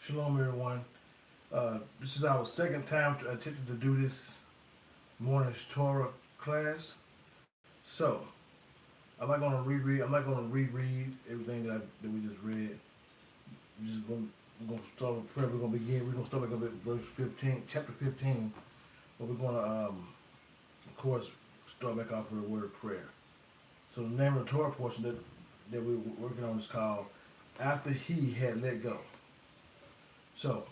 Shalom, everyone. This is our second time attempting to do this morning's Torah class. So, I'm not going to reread. I'm not going to reread everything that we just read. We're going to start with prayer. We're going to begin. We're going to start back up at verse 15, chapter 15. But we're going to, of course, start back off with a word of prayer. So the name of the Torah portion that we're working on is called "After He Had Let Go." So,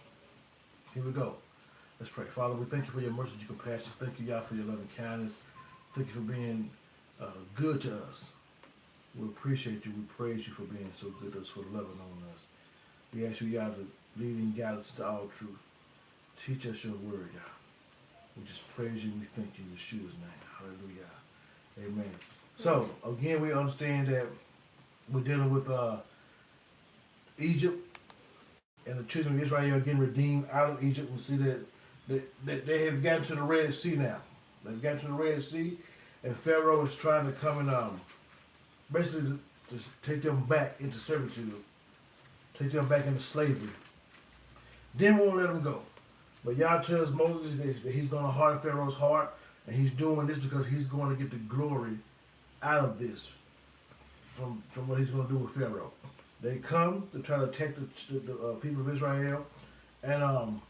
here we go. Let's pray. Father, we thank you for your mercy and your compassion. Thank you, Yah, for your loving kindness. Thank you for being good to us. We appreciate you. We praise you for being so good to us, for loving on us. We ask you, Yah, to lead and guide us to all truth. Teach us your word, Yah. We just praise you and we thank you in Yeshua's name. Hallelujah. Amen. So, again, we understand that we're dealing with Egypt and the children of Israel are getting redeemed out of Egypt. We see that they have gotten to the Red Sea now. They've gotten to the Red Sea, and Pharaoh is trying to come and basically to take them back into servitude, take them back into slavery. Then won't let them go. But Yah tells Moses that he's going to harden Pharaoh's heart, and he's doing this because he's going to get the glory out of this from what he's going to do with Pharaoh. They come to try to attack the people of Israel, and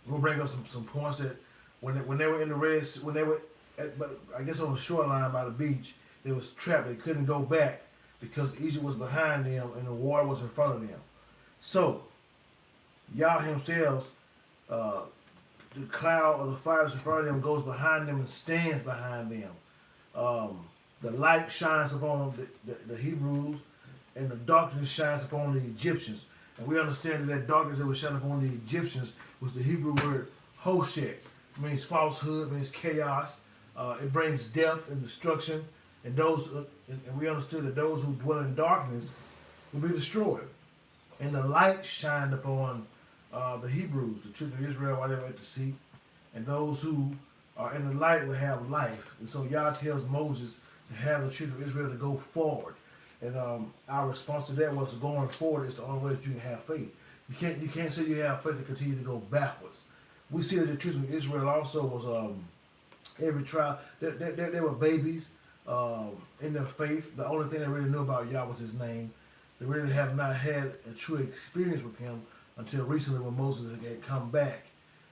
we'll bring up some points that when they were in the Red Sea, when they were I guess on the shoreline by the beach, they was trapped. They couldn't go back because Egypt was behind them and the water was in front of them. So Yah himself, the cloud or the fire that's in front of them goes behind them and stands behind them. The light shines upon the Hebrews, and the darkness shines upon the Egyptians. And we understand that darkness that was shining upon the Egyptians was the Hebrew word Hoshek. It means falsehood, means chaos. It brings death and destruction. And and we understood that those who dwell in darkness will be destroyed. And the light shined upon the Hebrews, the children of Israel, while they were at the sea. And those who are in the light will have life. And so Yah tells Moses to have the children of Israel to go forward. And our response to that was going forward is the only way that you can have faith. You can't say you have faith to continue to go backwards. We see that the children of Israel also was every trial. They were babies in their faith. The only thing they really knew about Yah was His name. They really have not had a true experience with Him until recently, when Moses had come back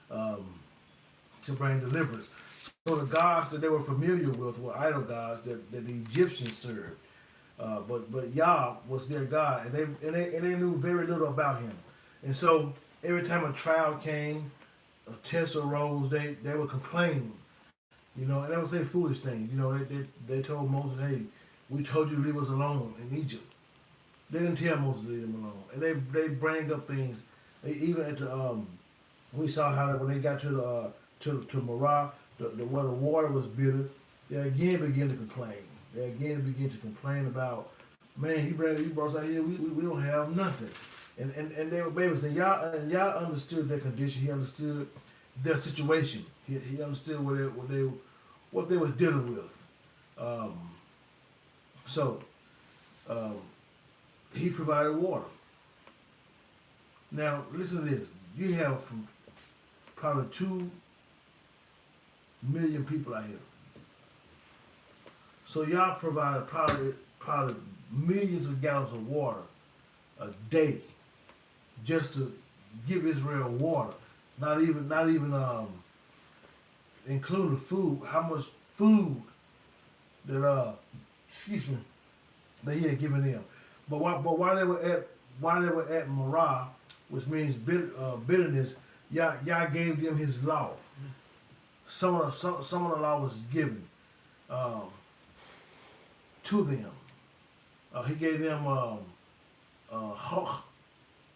to bring deliverance. So the gods that they were familiar with were idol gods that the Egyptians served. But Yah was their God, and they knew very little about Him. And so every time a trial came, a test arose, they would complain, and they would say foolish things. They told Moses, "Hey, we told you to leave us alone in Egypt." They didn't tell Moses to leave them alone, and they bring up things. Even at the we saw how when they got to Marah, where the water was bitter, they again began to complain. They again begin to complain about, man, you brought us out here, we don't have nothing. And they were babies. And Yah understood their condition. He understood their situation. He understood what they were dealing with. So He provided water. Now, listen to this. You have probably 2 million people out here. So Yah provided probably millions of gallons of water a day just to give Israel water. Not even including food. How much food that that He had given them. But while they were at Marah, which means bitterness, Yah gave them His law. Some of the law was given to them. He gave them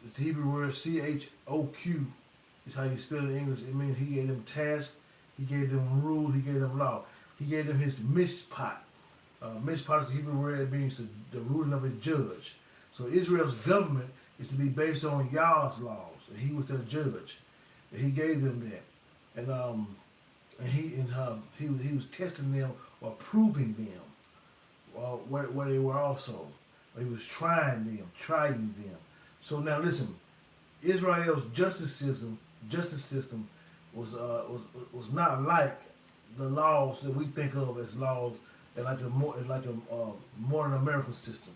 it's the Hebrew word CHOQ is how you spell it in English. It means He gave them tasks, He gave them rules, He gave them law. He gave them His mishpat. Mishpat is the Hebrew word. It means the ruling of a judge. So Israel's government is to be based on Yah's laws, and He was their judge. And He gave them that, and He was testing them or proving them where they were also. He was trying them. So now listen, Israel's justice system was not like the laws that we think of as laws and like the modern American system.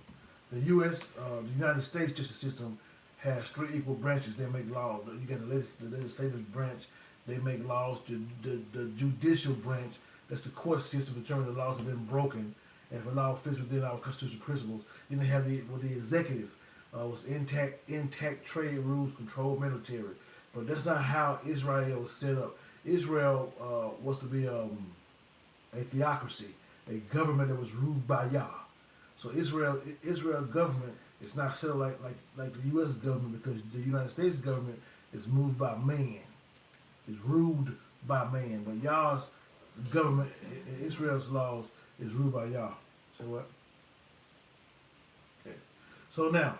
The U.S. The United States justice system has three equal branches. They make laws. You got the legislative branch. They make laws. The judicial branch, that's the court system, determine the laws have been broken, and if a law fits within our constitutional principles. Then they have the executive, was intact trade rules, control military. But that's not how Israel was set up. Israel was to be a theocracy, a government that was ruled by Yah. So Israel government is not set up like the U.S. government, because the United States government is moved by man, is ruled by man. But Yah's government, Israel's laws, is ruled by Yah. So what? Okay. So now,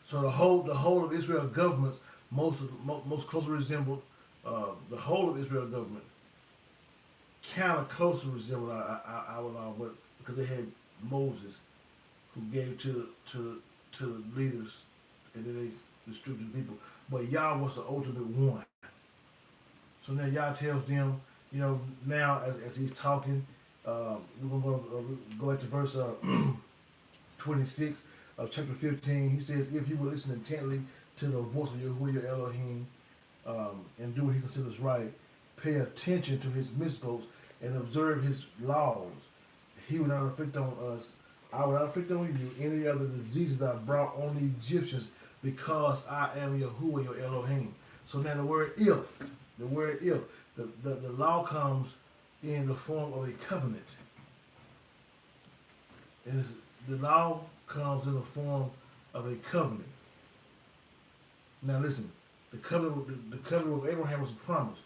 the whole of Israel governments most closely resembled the whole of Israel government. Kind of closely resembled our law, but because they had Moses, who gave to the leaders, and then they distributed the people. But Yah was the ultimate one. So now Yah tells them, now as he's talking, we're going to go into verse 26 of chapter 15. He says, if you will listen intently to the voice of Yahuwah your Elohim, and do what he considers right, pay attention to his mitzvot, and observe his laws, he will not inflict on us, I will not inflict on you any other diseases I brought on the Egyptians, because I am Yahuwah your Elohim. So now the word if, the law comes in the form of a covenant. And the law comes in the form of a covenant. Now listen, the covenant with Abraham was a promise.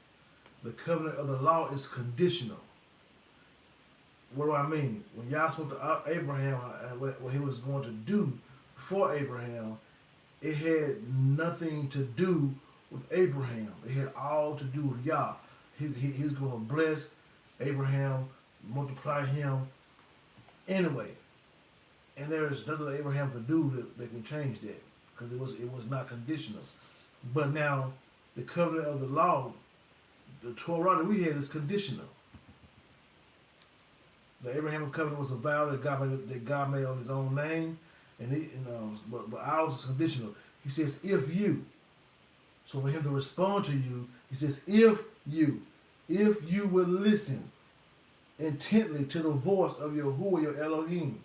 The covenant of the law is conditional. What do I mean? When Yah spoke to Abraham, what he was going to do for Abraham, it had nothing to do with Abraham. It had all to do with Yah. He was going to bless Abraham, multiply him anyway. And there is nothing that Abraham could do that can change that, because it was not conditional. But now, the covenant of the law, the Torah that we had, is conditional. The Abrahamic covenant was a vow that God made on his own name, but ours is conditional. He says, if you. So for him to respond to you, he says, if you will listen intently to the voice of Yahuwah your Elohim,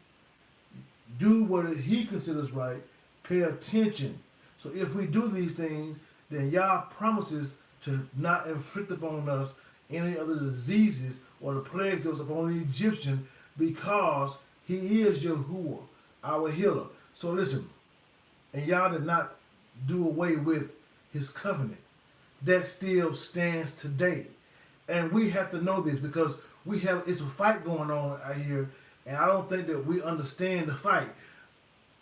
do what he considers right, pay attention. So if we do these things, then Yah promises to not inflict upon us any other diseases or the plagues that was upon the Egyptian, because he is Yahuwah, our healer. So listen, and Yah did not do away with his covenant. That still stands today. And we have to know this, because it's a fight going on out here, and I don't think that we understand the fight.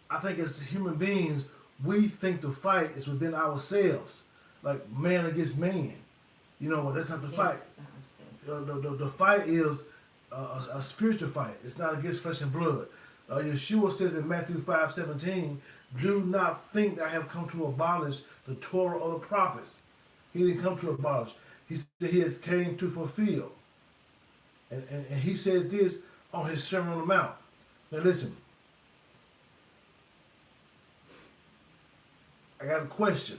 I think as human beings, we think the fight is within ourselves, like man against man. That's not the fight. The fight is a spiritual fight. It's not against flesh and blood. Yeshua says in Matthew 5:17, do not think I have come to abolish the Torah or the prophets. He didn't come to abolish. He said he has came to fulfill. And he said this on his Sermon on the Mount. Now listen. I got a question.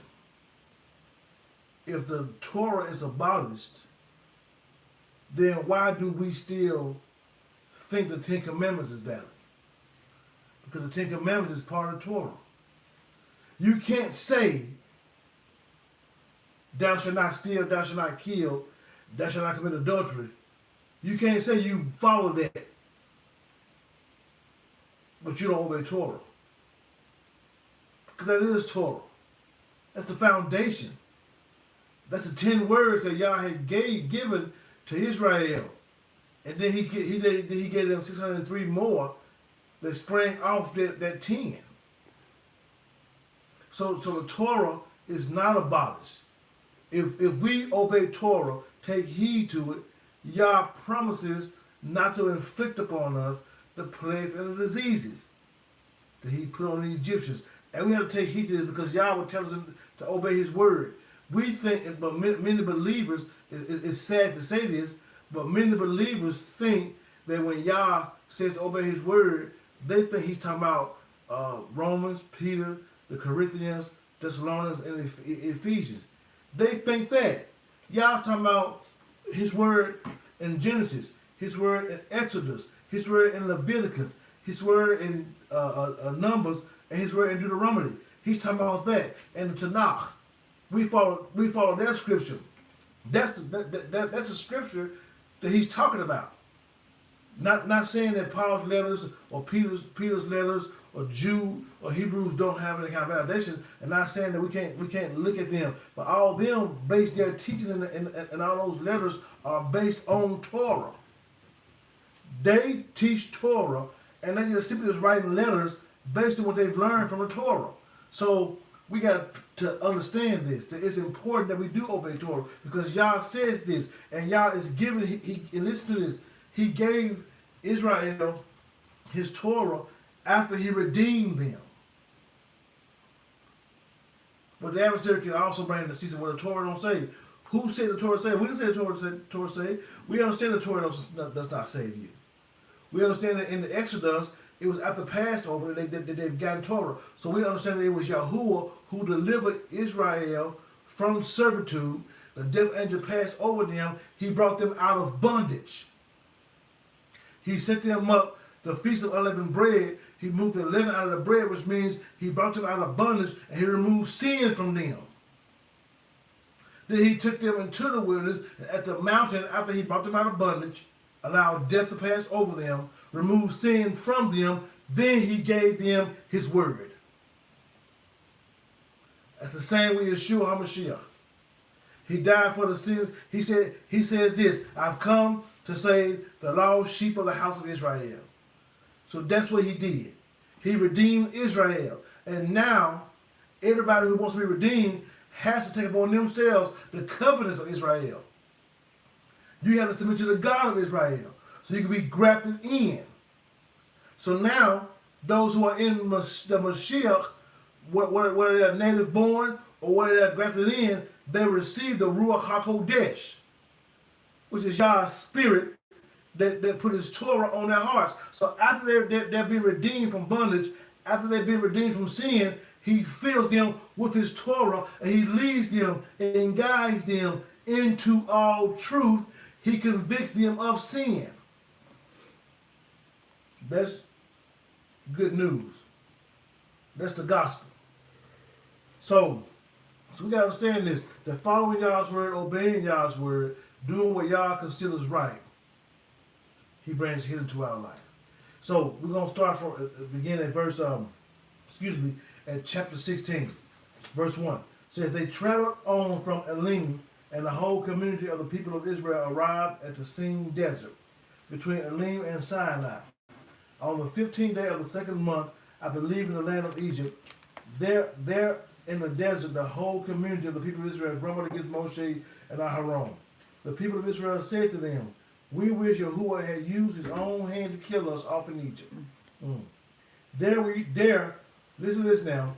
If the Torah is abolished, then why do we still think the Ten Commandments is valid? Because the Ten Commandments is part of the Torah. You can't say, thou shalt not steal, thou shalt not kill, thou shalt not commit adultery. You can't say you follow that, but you don't obey Torah. Because that is Torah. That's the foundation. That's the 10 words that Yah had given to Israel. And then he gave them 603 more that sprang off that 10. So the Torah is not abolished. If we obey Torah, take heed to it, Yah promises not to inflict upon us the plagues and the diseases that he put on the Egyptians. And we have to take heed to this because Yah will tell us to obey His word. We think, but many believers, it's sad to say this, but many believers think that when Yah says to obey His word, they think He's talking about Romans, Peter, the Corinthians, Thessalonians, and Ephesians. They think that. Yah talking about His word in Genesis, His word in Exodus, His word in Leviticus, His word in Numbers, and His word in Deuteronomy. He's talking about that. And the Tanakh. We follow that scripture. That's the scripture that He's talking about. Not saying that Paul's letters or Peter's letters or Jude or Hebrews don't have any kind of validation, and not saying that we can't look at them, but all of them based their teachings and all those letters are based on Torah. They teach Torah, and they just simply writing letters based on what they've learned from the Torah. So we got to understand this, that it's important that we do obey Torah, because Yah says this, and Yah is giving, and listen to this, He gave Israel His Torah after He redeemed them. But the adversary can also bring the season where the Torah don't say. Who said the Torah say? We didn't say the Torah say. We understand the Torah does not save you. We understand that in the Exodus, it was after Passover that they've gotten Torah. So we understand that it was Yahuwah who delivered Israel from servitude. The death angel passed over them. He brought them out of bondage. He set them up the Feast of Unleavened Bread. He moved the leaven out of the bread, which means He brought them out of bondage, and He removed sin from them. Then He took them into the wilderness, and at the mountain, after He brought them out of bondage, allowed death to pass over them, removed sin from them, then He gave them His word. That's the same with Yeshua HaMashiach. He died for the sins. He says this, I've come to save the lost sheep of the house of Israel. So that's what He did. He redeemed Israel. And now, everybody who wants to be redeemed has to take upon themselves the covenants of Israel. You have to submit to the God of Israel so you can be grafted in. So now, those who are in the Mashiach, whether they're native born or whether they're grafted in, they receive the Ruach HaKodesh, which is Yah's spirit that put His Torah on their hearts. So after they're being redeemed from bondage, after they've been redeemed from sin, He fills them with His Torah, and He leads them and guides them into all truth. He convicts them of sin. That's good news. That's the gospel. So we got to understand this, that following Yah's word, obeying Yah's word, doing what Yah considers right, He brings healing to our life. So we're going to start from begin at verse, at chapter 16, verse 1. It says, they traveled on from Elim, and the whole community of the people of Israel arrived at the Sin desert, between Elim and Sinai. On the 15th day of the second month, after leaving the land of Egypt, there in the desert, the whole community of the people of Israel grumbled against Moshe and Aharon. The people of Israel said to them, we wish Yahuwah had used His own hand to kill us off in Egypt. Listen to this now.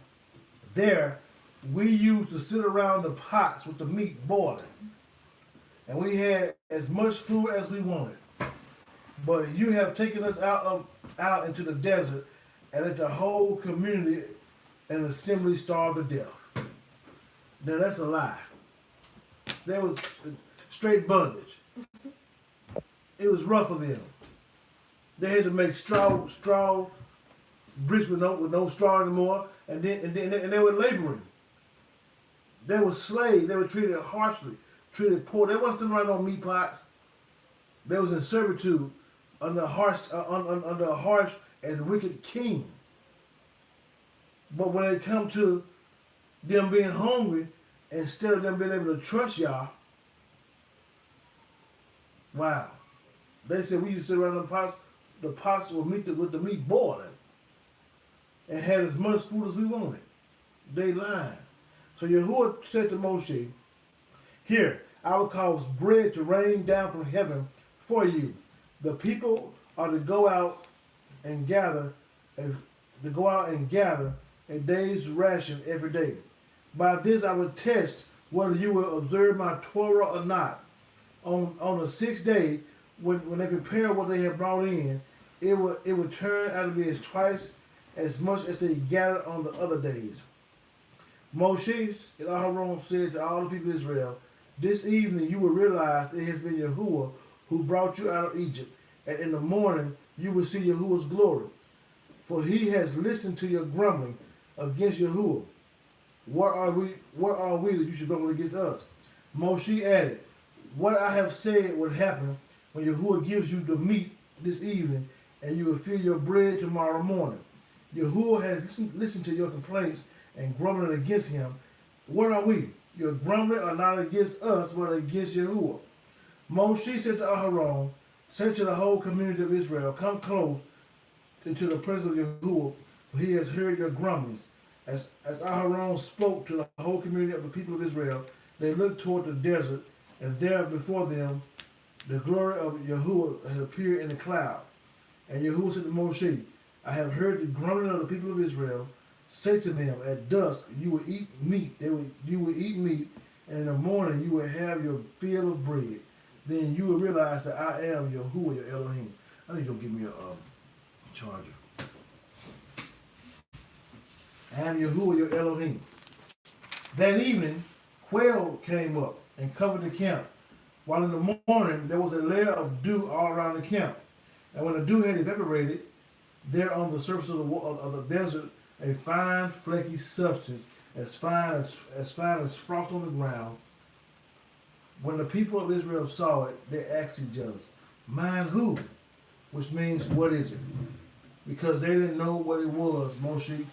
There we used to sit around the pots with the meat boiling, and we had as much food as we wanted. But you have taken us out into the desert, and let the whole community and assembly starve to death. Now that's a lie. That was straight bondage. It was rough for them. They had to make straw bricks with no straw anymore, and they were laboring. They were slaves. They were treated harshly, treated poor. They wasn't sitting around on meat pots. They was in servitude under a harsh and wicked king. But when it come to them being hungry, instead of them being able to trust Yah, wow. They said we used to sit around the pots with the meat boiling, and had as much food as we wanted. They lied. So Yahuwah said to Moshe, here, I will cause bread to rain down from heaven for you. The people are to go out and gather, a day's ration every day. By this I will test whether you will observe my Torah or not. On the sixth day, when they prepare what they have brought in, it will turn out to be as twice as much as they gathered on the other days. Moshe and Aharon said to all the people of Israel, this evening you will realize it has been Yahuwah who brought you out of Egypt, and in the morning you will see Yahuwah's glory. For he has listened to your grumbling against Yahuwah. What are we that you should grumble against us? Moshe added, what I have said would happen when Yahuwah gives you the meat this evening, and you will feel your bread tomorrow morning. Yahuwah has listened to your complaints and grumbling against him. What are we? Your grumbling are not against us, but against Yahuwah. Moshe said to Aharon, say to the whole community of Israel, come close into the presence of Yahuwah, for he has heard your grumblings. As Aharon spoke to the whole community of the people of Israel, they looked toward the desert, and there before them the glory of Yahuwah had appeared in the cloud. And Yahuwah said to Moshe, I have heard the grumbling of the people of Israel. Say to them, at dusk you will eat meat. You will eat meat, and in the morning you will have your fill of bread. Then you will realize that I am Yahuwah, your Elohim. I need you to give me a charger. I am Yahuwah, your Elohim. That evening, quail came up and covered the camp, while in the morning there was a layer of dew all around the camp. And when the dew had evaporated, there on the surface of the desert, a fine flaky substance, as fine as frost on the ground. When the people of Israel saw it, they asked each other, mine who? Which means, what is it? Because they didn't know what it was, Moshe,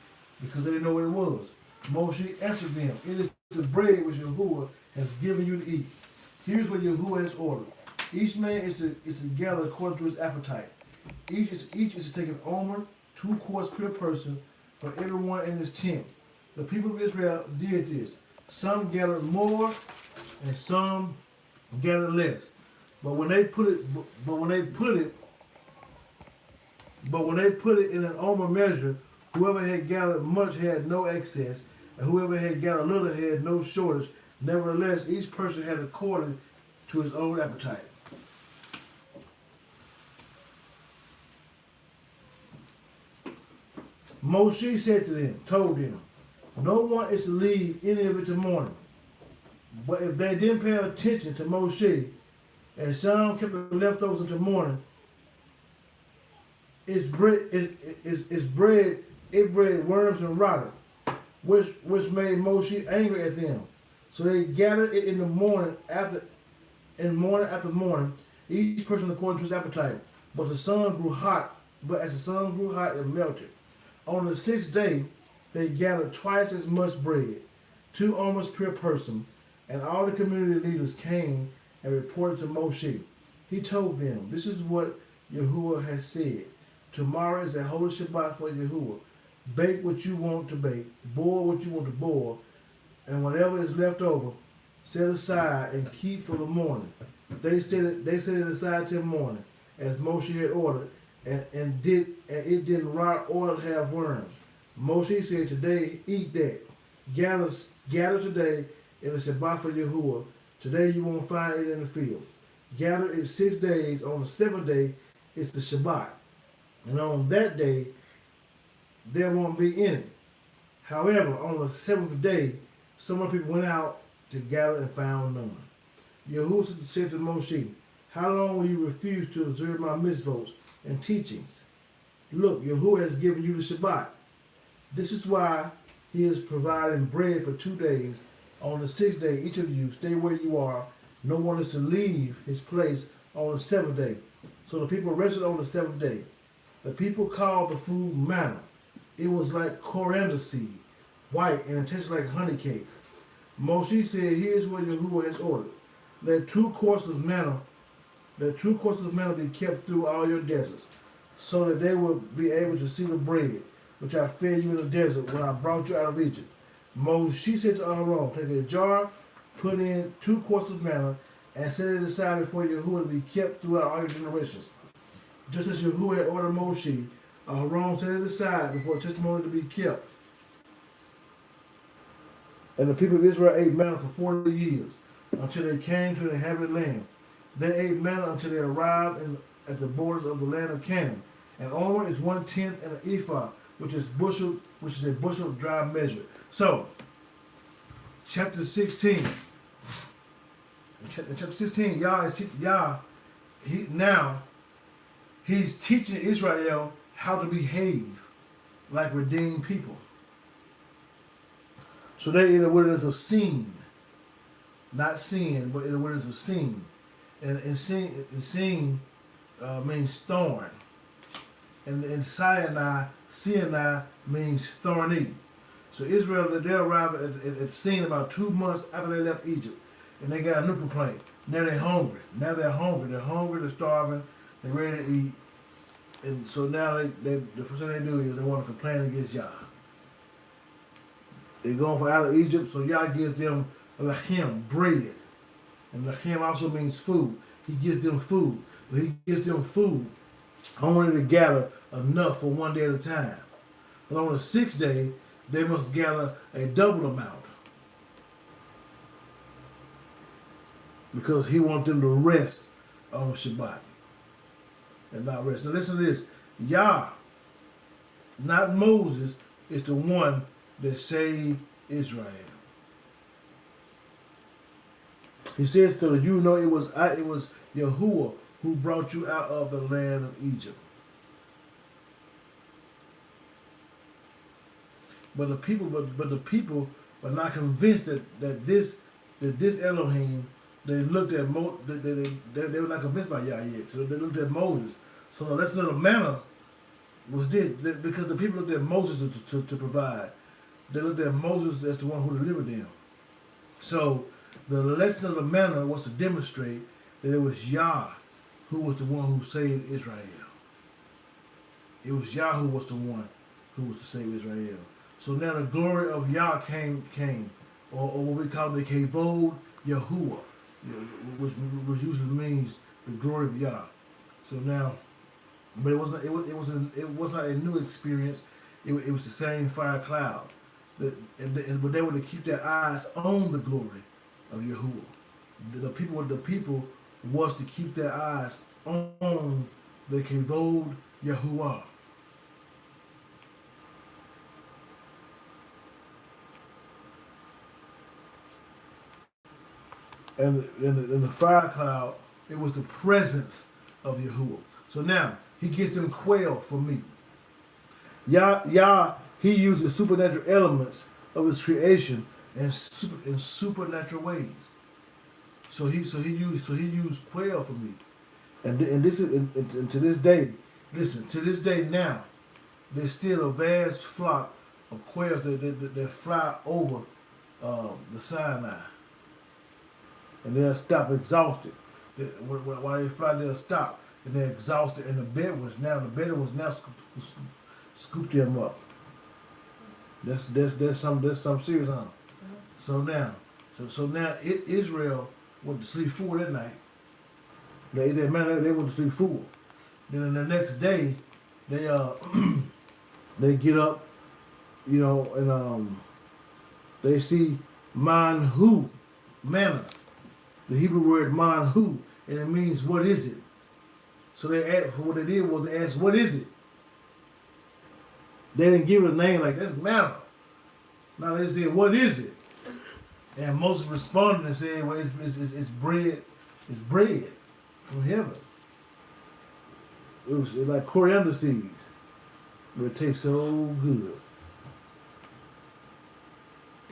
because they didn't know what it was. Moshe answered them, it is the bread which Yahuwah has given you to eat. Here's what Yahuwah has ordered. Each man is to gather according to his appetite. Each is to take an omer, 2 quarts per person, for everyone in his tent. The people of Israel did this. Some gathered more, and some gathered less. But when they put it in an omer measure, whoever had gathered much had no excess, and whoever had gathered little had no shortage. Nevertheless, each person had according to his own appetite. Moshe said to them, told them, no one is to leave any of it till morning. But if they didn't pay attention to Moshe, and some kept the leftovers until morning, it bred worms and rotted, which made Moshe angry at them. So they gathered it in the morning after morning, each person according to his appetite. But the sun grew hot. But as the sun grew hot, it melted. On the sixth day, they gathered twice as much bread, 2 omers per person, and all the community leaders came and reported to Moshe. He told them, this is what Yahuwah has said. Tomorrow is a holy Shabbat for Yahuwah. Bake what you want to bake, boil what you want to boil, and whatever is left over, set aside and keep for the morning. They set it aside till morning, as Moshe had ordered, and it didn't rot or have worms. Moshe said, today eat that. Gather today in the Shabbat for Yahuwah. Today you won't find it in the fields. Gather it 6 days. On the 7th day, it's the Shabbat. And on that day, there won't be any. However, on the 7th day, some of the people went out to gather and found none. Yahuwah said to Moshe, how long will you refuse to observe my mitzvot and teachings? Look, Yahuwah has given you the Shabbat. This is why he is providing bread for 2 days. On the 6th day, each of you stay where you are. No one is to leave his place on the 7th day. So the people rested on the 7th day. The people called the food manna. It was like coriander seed, white, and it tasted like honey cakes. Moshe said, here's what Yahuwah has ordered. Let 2 quarts of manna be kept through all your deserts, so that they will be able to see the bread, which I fed you in the desert when I brought you out of Egypt. Moshe said to Aaron, take a jar, put in 2 quarts of manna, and set it aside before Yahuwah to be kept throughout all your generations. Just as Yahuwah had ordered Moshe, Aaron set it aside before the testimony to be kept. And the people of Israel ate manna for 40 years until they came to the inhabited land. They ate manna until they arrived at the borders of the land of Canaan. An omer is 1/10, and an ephah, which is a bushel of dry measure. So, chapter 16. In chapter 16, he's teaching Israel how to behave like redeemed people. So they're in the wilderness of Sin, not sin, but in the wilderness of Sin. And Sin means thorn. And in Sinai means thorny. So Israel, they arrived at Sin about 2 months after they left Egypt. And they got a new complaint. Now they're hungry. They're hungry, they're starving, they're ready to eat. And so now the first thing they do is they want to complain against Yah. They're going for out of Egypt, so Yah gives them lachem, bread. And lachem also means food. He gives them food. But he gives them food only to gather enough for 1 day at a time. But on the 6th day, they must gather a double amount. Because he wants them to rest on Shabbat and not rest. Now listen to this. Yah, not Moses, is the one that saved Israel. He says so that you know it was Yahuwah who brought you out of the land of Egypt. But the people were not convinced that this Elohim. They looked at they were not convinced by Yah yet, so they looked at Moses. So the lesson of the manna was this, because the people looked at Moses to provide. They looked at Moses as the one who delivered them. So the lesson of the manna was to demonstrate that it was Yah who was the one who saved Israel. It was Yah who was the one who was to save Israel. So now the glory of Yah came, or what we call the Kavod Yahuwah, which usually means the glory of Yah. So now, but it was not a new experience. It was the same fire cloud. But they were to keep their eyes on the glory of Yahuwah. The people was to keep their eyes on the Kavod Yahuwah. And in the fire cloud, it was the presence of Yahuwah. So now, he gives them quail for meat. Yah, he uses supernatural elements of his creation in supernatural ways. So he used quail for meat. And this is and to this day, listen, to this day now, there's still a vast flock of quails that fly over the Sinai. And they'll stop exhausted. While they fly, they'll stop, and they're exhausted. And the Bedouins now scoop them up. There's some serious on. So now, Israel went to sleep full that night. They went to sleep full. Then the next day, they they get up, and they see manhu, manna. The Hebrew word manhu, and it means what is it? So what they did was they asked, what is it? They didn't give it a name like that's manna. Now they said, what is it? And Moses responded and said, well, it's bread. It's bread from heaven. It was like coriander seeds, but it tastes so good.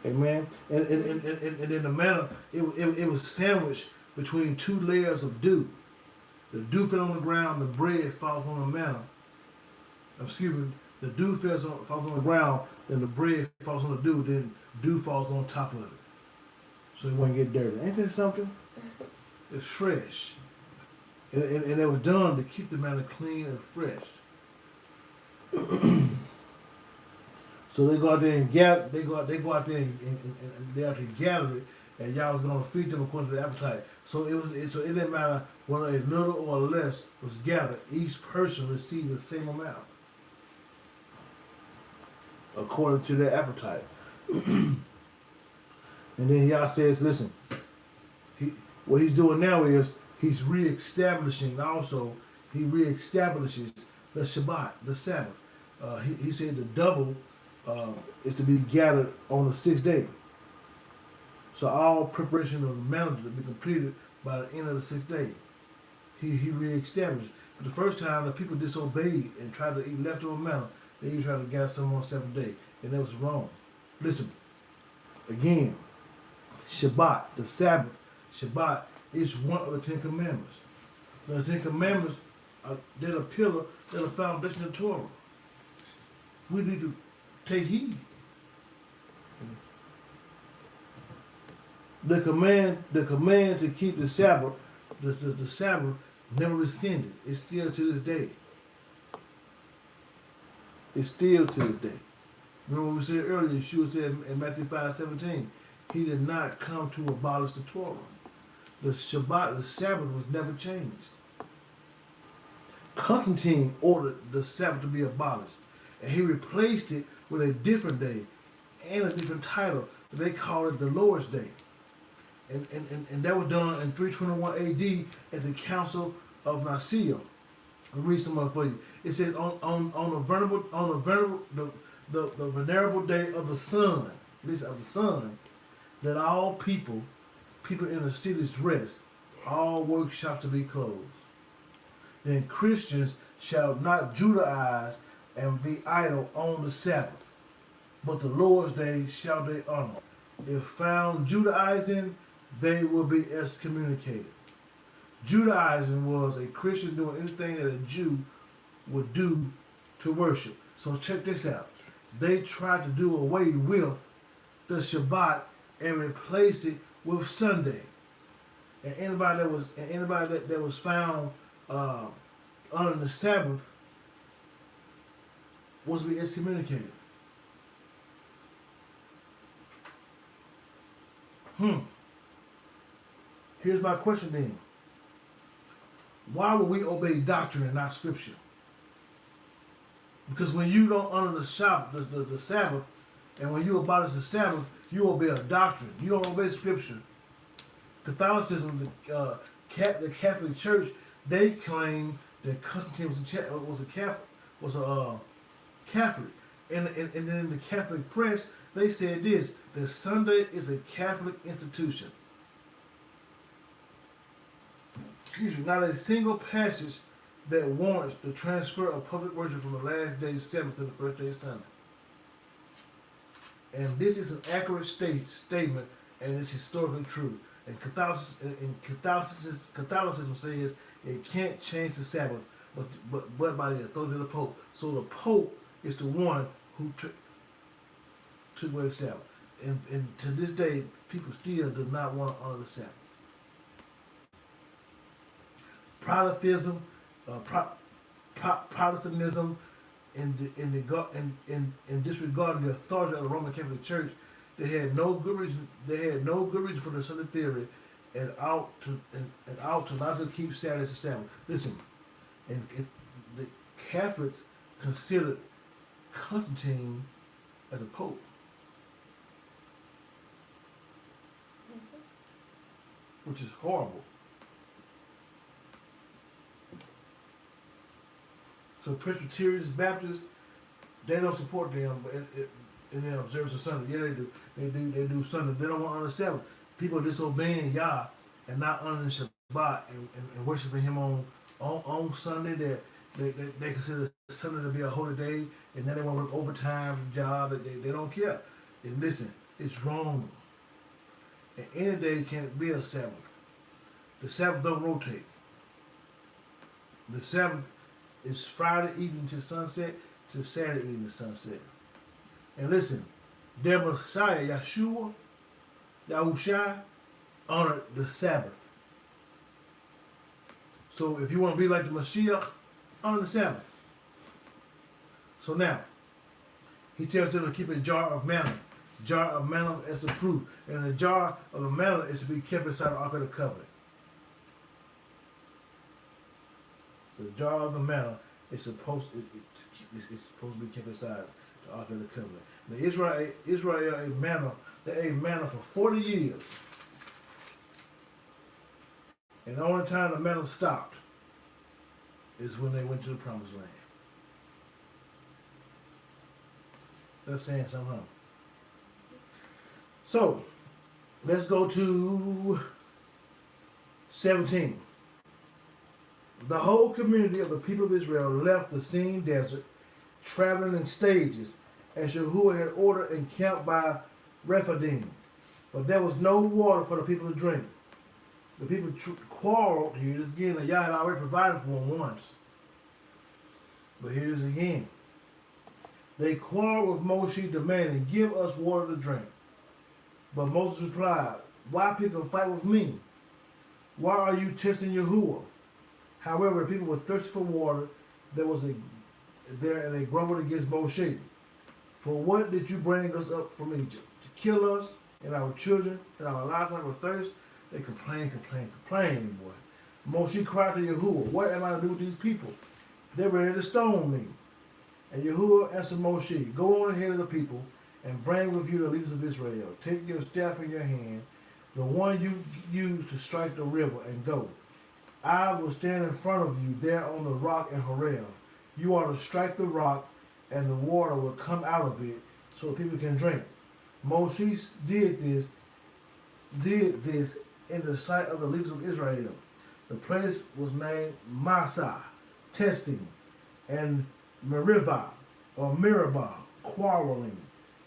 Amen. And then the manna, it was sandwiched between 2 layers of dew. The dew fell on the ground, the bread falls on the manna. Excuse me, the dew falls on the ground, then the bread falls on the dew, then dew falls on top of it. So it won't get dirty. Ain't that something? It's fresh. And it was done to keep the manna clean and fresh. So they go out there and gather. They go out there and they actually gather it, and y'all was gonna feed them according to their appetite. So it didn't matter whether a little or less was gathered. Each person received the same amount according to their appetite. And then Yah says, listen, what he's doing now is he's reestablishing also, he reestablishes the Shabbat, the Sabbath. He said the double is to be gathered on the sixth day. So all preparation of the manna to be completed by the end of the sixth day. He reestablished. But the first time the people disobeyed and tried to eat leftover manna, they even tried to gather some on the seventh day. And that was wrong. Listen, again, Shabbat, the Sabbath, Shabbat is one of the Ten Commandments. The Ten Commandments they're a pillar, they're the foundation of Torah. We need to take heed. The command to keep the Sabbath, the Sabbath never rescinded. It's still to this day. It's still to this day. Remember what we said earlier, Yeshua said in Matthew 5:17, he did not come to abolish the Torah. The Shabbat, the Sabbath, was never changed. Constantine ordered the Sabbath to be abolished, and he replaced it with a different day and a different title. They called it the Lord's Day. And that was done in 321 AD at the Council of Nicaea. I'll read some more for you. It says on the venerable day of the sun, listen, of the sun, that all people in the cities rest, all workshops to be closed. Then Christians shall not Judaize and be idle on the Sabbath, but the Lord's day shall they honor. If found Judaizing, they will be excommunicated. Judaizing was a Christian doing anything that a Jew would do to worship. So check this out. They tried to do away with the Shabbat and replace it with Sunday. And anybody that was found under the Sabbath was to be excommunicated. Here's my question then. Why would we obey doctrine and not scripture? Because when you don't honor the Sabbath, and when you abolish the Sabbath, you obey a doctrine. You don't obey scripture. Catholicism, the Catholic Church, they claim that Constantine was a Catholic. And then in the Catholic press, they said this, that Sunday is a Catholic institution. Excuse me, not a single passage that warrants the transfer of public worship from the last day's Sabbath to the first day's Sunday. And this is an accurate statement, and it's historically true. And Catholicism says it can't change the Sabbath, but by the authority of the Pope. So the Pope is the one who took away the Sabbath. And to this day, people still do not want to honor the Sabbath. Protestantism, in disregarding the authority of the Roman Catholic Church, they had no good reason. They had no good reason for the Sunday theory, and ought to logically keep Saturday as a Sabbath. Listen, the Catholics considered Constantine as a pope. Which is horrible. So Presbyterians, Baptists, they don't support them in their observance of Sunday. Yeah, they do. They do Sunday. They don't want to honor the Sabbath. People are disobeying Yah and not honoring Shabbat and worshiping Him on Sunday. They consider Sunday to be a holy day, and then they want to work overtime job. They don't care. And listen, it's wrong. And any day can't be a Sabbath. The Sabbath don't rotate. The Sabbath is Friday evening to sunset to Saturday evening to sunset. And listen, their Messiah, Yahushua, honored the Sabbath. So if you want to be like the Mashiach, honor the Sabbath. So now, he tells them to keep a jar of manna. Jar of manna as a proof. And the jar of the manna is to be kept inside the Ark of the Covenant. The jar of the manna is supposed to be kept inside The Ark of the Covenant. Now Israel ate manna. They ate manna for 40 years. And the only time the manna stopped is when they went to the Promised Land. That's saying something. Huh? So, let's go to 17. The whole community of the people of Israel left the Sin desert, traveling in stages, as Yahuwah had ordered, and camped by Rephidim. But there was no water for the people to drink. The people quarreled. Here it is again. That Yah had already provided for them once. But here it is again. They quarreled with Moshe, demanding, "Give us water to drink." But Moses replied, "Why pick a fight with me? Why are you testing Yahuwah?" However, the people were thirsty for water. And they grumbled against Moshe. "For what did you bring us up from Egypt? To kill us and our children and our livestock with thirst?" They complained, boy. Moshe cried to Yahuwah, "What am I to do with these people? They're ready to stone me." And Yahuwah answered Moshe, "Go on ahead of the people and bring with you the leaders of Israel. Take your staff in your hand, the one you used to strike the river, and go. I will stand in front of you there on the rock in Horeb. You are to strike the rock, and the water will come out of it, so people can drink." Moshe did this in the sight of the leaders of Israel. The place was named Massah, testing, and Meribah, or Meribah, quarreling,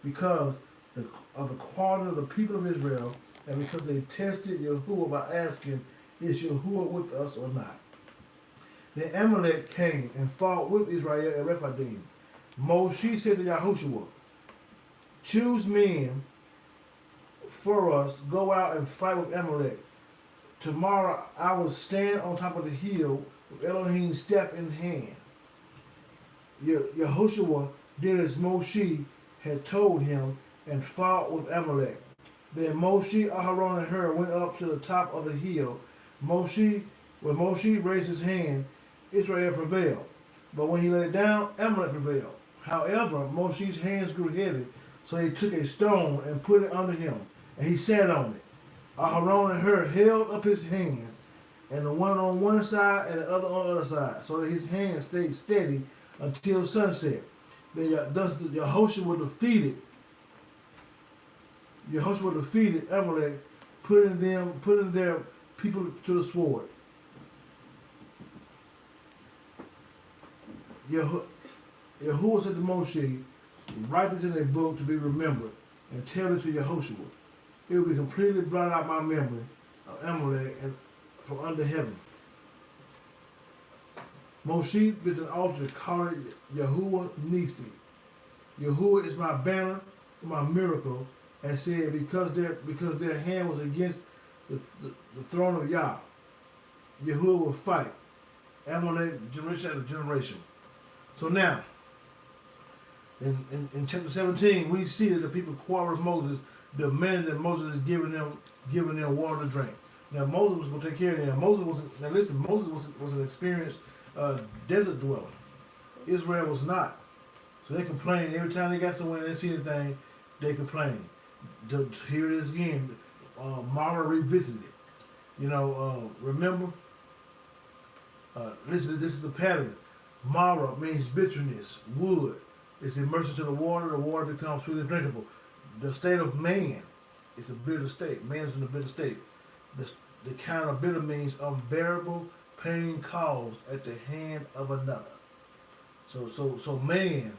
because of the quarreling of the people of Israel, and because they tested Yahuwah by asking, "Is Yahuwah with us or not?" Then Amalek came and fought with Israel at Rephidim. Moshe said to Yahushua, "Choose men for us, go out and fight with Amalek. Tomorrow I will stand on top of the hill with Elohim's staff in hand." Yahushua did as Moshe had told him and fought with Amalek. Then Moshe, Aharon, and Hur went up to the top of the hill. When Moshe raised his hand, Israel prevailed. But when he laid down, Amalek prevailed. However, Moshe's hands grew heavy, so he took a stone and put it under him, and he sat on it. Aharon and Hur held up his hands, and the one on one side and the other on the other side, so that his hands stayed steady until sunset. Then thus Yahushua defeated Amalek, putting their people to the sword. Yahuwah said to Moshe, "Write this in a book to be remembered, and tell it to Yahushua. It will be completely blot out my memory of Amalek and from under heaven." Moshe built an altar, called it Yahuwah Nisi. Yahuwah is my banner, my miracle, and said, because their hand was against the throne of Yah, Yahuwah will fight Amalek generation after generation. So now, in chapter 17, we see that the people quarreled with Moses, demanded that Moses is giving them water to drink. Now Moses was going to take care of them. Moses was an experienced desert dweller. Israel was not. So they complained every time they got somewhere and they see anything, they complained. Here it is again. Mara revisited it. Remember? Listen, this is a pattern. Mara means bitterness, wood. It's immersed into the water becomes sweet and drinkable. The state of man is a bitter state. Man is in a bitter state. The kind of bitter means unbearable pain caused at the hand of another. So man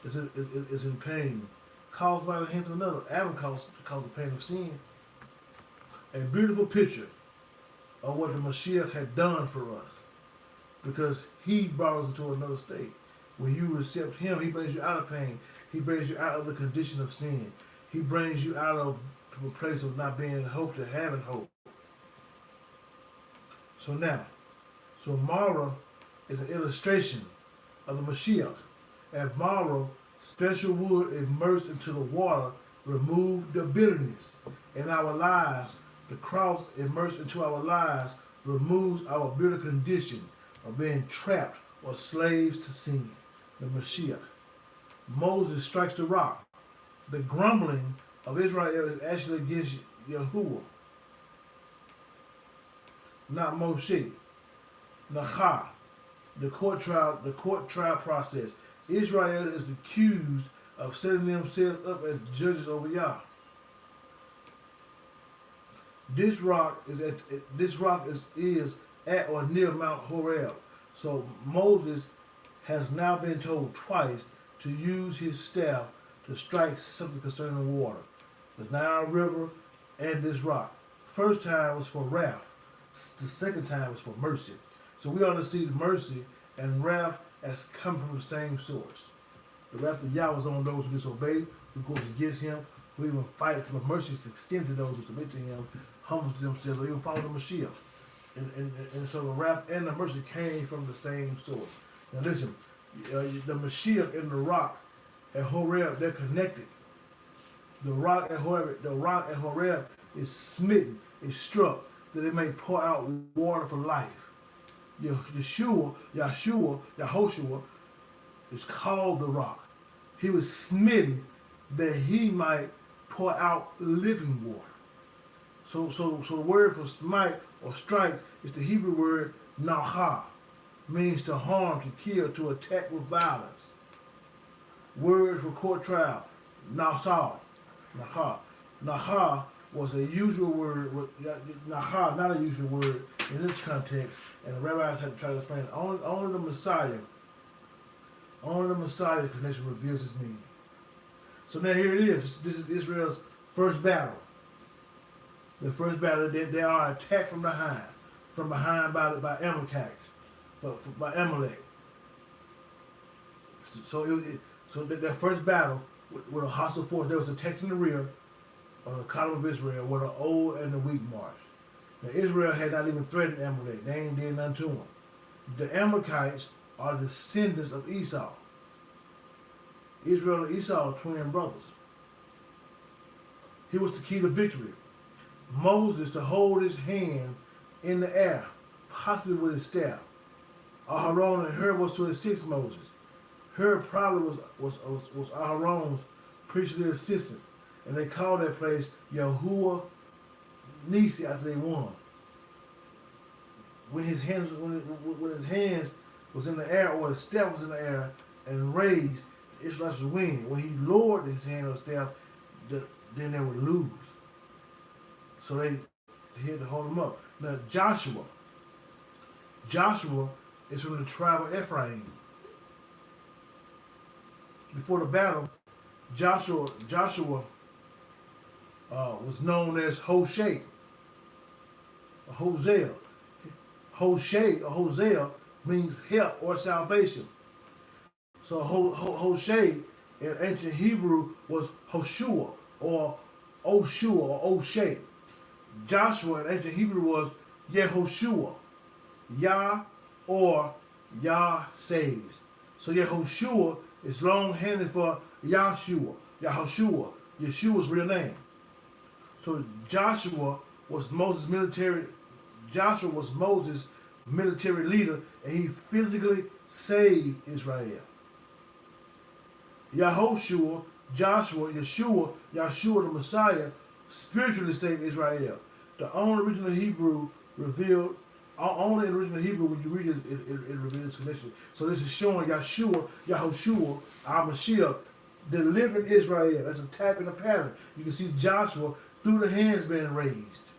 is in pain caused by the hands of another. Adam caused the pain of sin. A beautiful picture of what the Mashiach had done for us, because he brought us into another state. When you accept him, he brings you out of pain. He brings you out of the condition of sin. He brings you from a place of not being in hope to having hope. So Mara is an illustration of the Mashiach. At Mara, special wood immersed into the water removed the bitterness. In our lives, the cross immersed into our lives removes our bitter condition of being trapped or slaves to sin. The Mashiach. Moses strikes the rock. The grumbling of Israel is actually against Yahuwah, not Moshe. Naha, the court trial process. Israel is accused of setting themselves up as judges over Yah. This rock is at or near Mount Horeb. So Moses has now been told twice to use his staff to strike something concerning the water, the Nile River and this rock. First time was for wrath. The second time was for mercy. So we ought to see the mercy and wrath as coming from the same source. The wrath of Yah was on those who disobey, who goes against him, who even fights, but mercy is extended to those who submit to him, humble themselves, or even follow the Mashiach. And so the wrath and the mercy came from the same source. Now listen, the Mashiach and the rock at Horeb, they're connected. The rock at Horeb is smitten, is struck, that it may pour out water for life. Yahushua is called the rock. He was smitten that he might pour out living water. So the word for smite or strikes is the Hebrew word naha, means to harm, to kill, to attack with violence. Word for court trial, nasal, naha. Naha was a usual word, naha, not a usual word in this context, and the rabbis had to try to explain it. Only the Messiah connection reveals its meaning. So now here it is. This is Israel's first battle. The first battle, they are attacked from behind by Amalekites, by Amalek. So their first battle with a hostile force, they was attacked in the rear of the column of Israel, where the old and the weak marched. Now Israel had not even threatened Amalek; they ain't did nothing to them. The Amalekites are descendants of Esau. Israel and Esau are twin brothers. He was the key to victory. Moses to hold his hand in the air, possibly with his staff. Aharon and Hur was to assist Moses. Hur probably was Aharon's priestly assistant, and they called that place Yahuwah Nisi after they won. When his hands was in the air, or his staff was in the air and raised, the Israelites would win. When he lowered his hand or staff, then they would lose. So they had to hold him up. Now Joshua is from the tribe of Ephraim. Before the battle, Joshua was known as Hosea. Hosea means help or salvation. So Hosea in ancient Hebrew was Hoshua or Oshua or Oshay. Joshua in ancient Hebrew was Yehoshua, Yah or Yah saves. So Yehoshua is long-handed for Yahushua, Yeshua's real name. So Joshua was Moses' military leader, and he physically saved Israel. Yeshua the Messiah, spiritually saved Israel. The only original Hebrew when you read it, it reveals connection. So this is showing Yahushua, our Mashiach, delivering Israel. That's a type in a pattern. You can see Joshua through the hands being raised.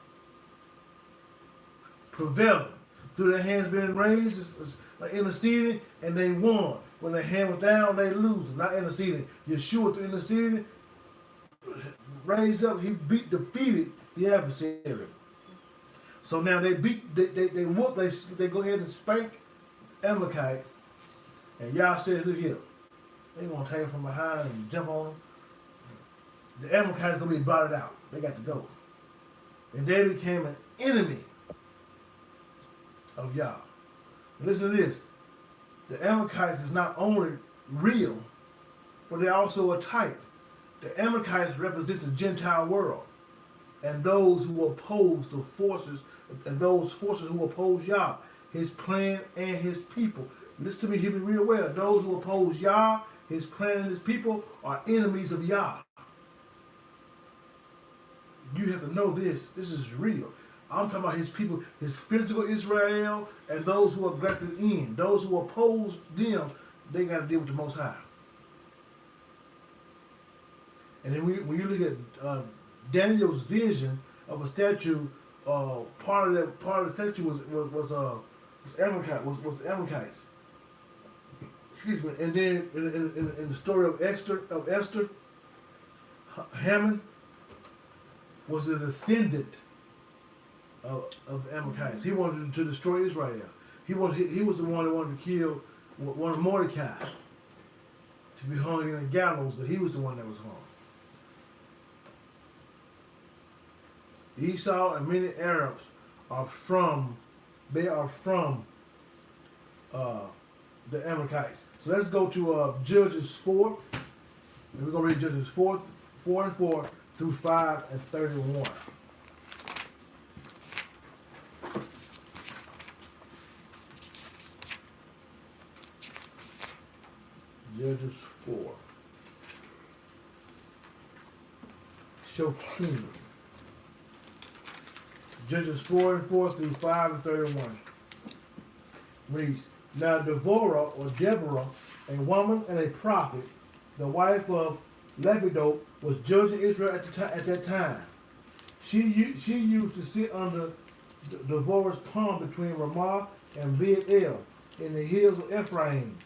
Prevailing. Through the hands being raised, it's like interceding, and they won. When the hand was down, they lose. Not interceding. Yeshua through interceding, raised up, he defeated the adversary. So now they whoop, they go ahead and spank Amalekite. And Yah says, look here, they gonna take him from behind and jump on him. The Amalekites gonna be blotted out. They got to go. And they became an enemy of Yah. And listen to this. The Amalekites is not only real, but they're also a type. The Amalekites represent the Gentile world, and those who oppose the forces, and those forces who oppose Yah, his plan and his people. Listen to me, hear me real well. Those who oppose Yah His clan and his people are enemies of Yah. You have to know this. This is real. I'm talking about his people, his physical Israel, and those who are grafted in. Those who oppose them, they got to deal with the Most High. And then when you look at Daniel's vision of a statue, part of the statue was the Amalekites. Excuse me. And then in the story of Esther, Haman was a descendant of the Amalekites. He wanted to destroy Israel. He was the one that wanted to kill one of Mordecai to be hung in a gallows, but he was the one that was hung. Esau and many Arabs are from the Amalekites. So let's go to Judges 4. And we're going to read Judges 4 and 4 through 5 and 31. Judges 4. Shotim. Judges 4 and 4 through 5 and 31. Reads, Now Deborah, a woman and a prophet, the wife of Lepidot, was judging Israel at that time. She used to sit under Deborah's palm between Ramah and Beth-el in the hills of Ephraim,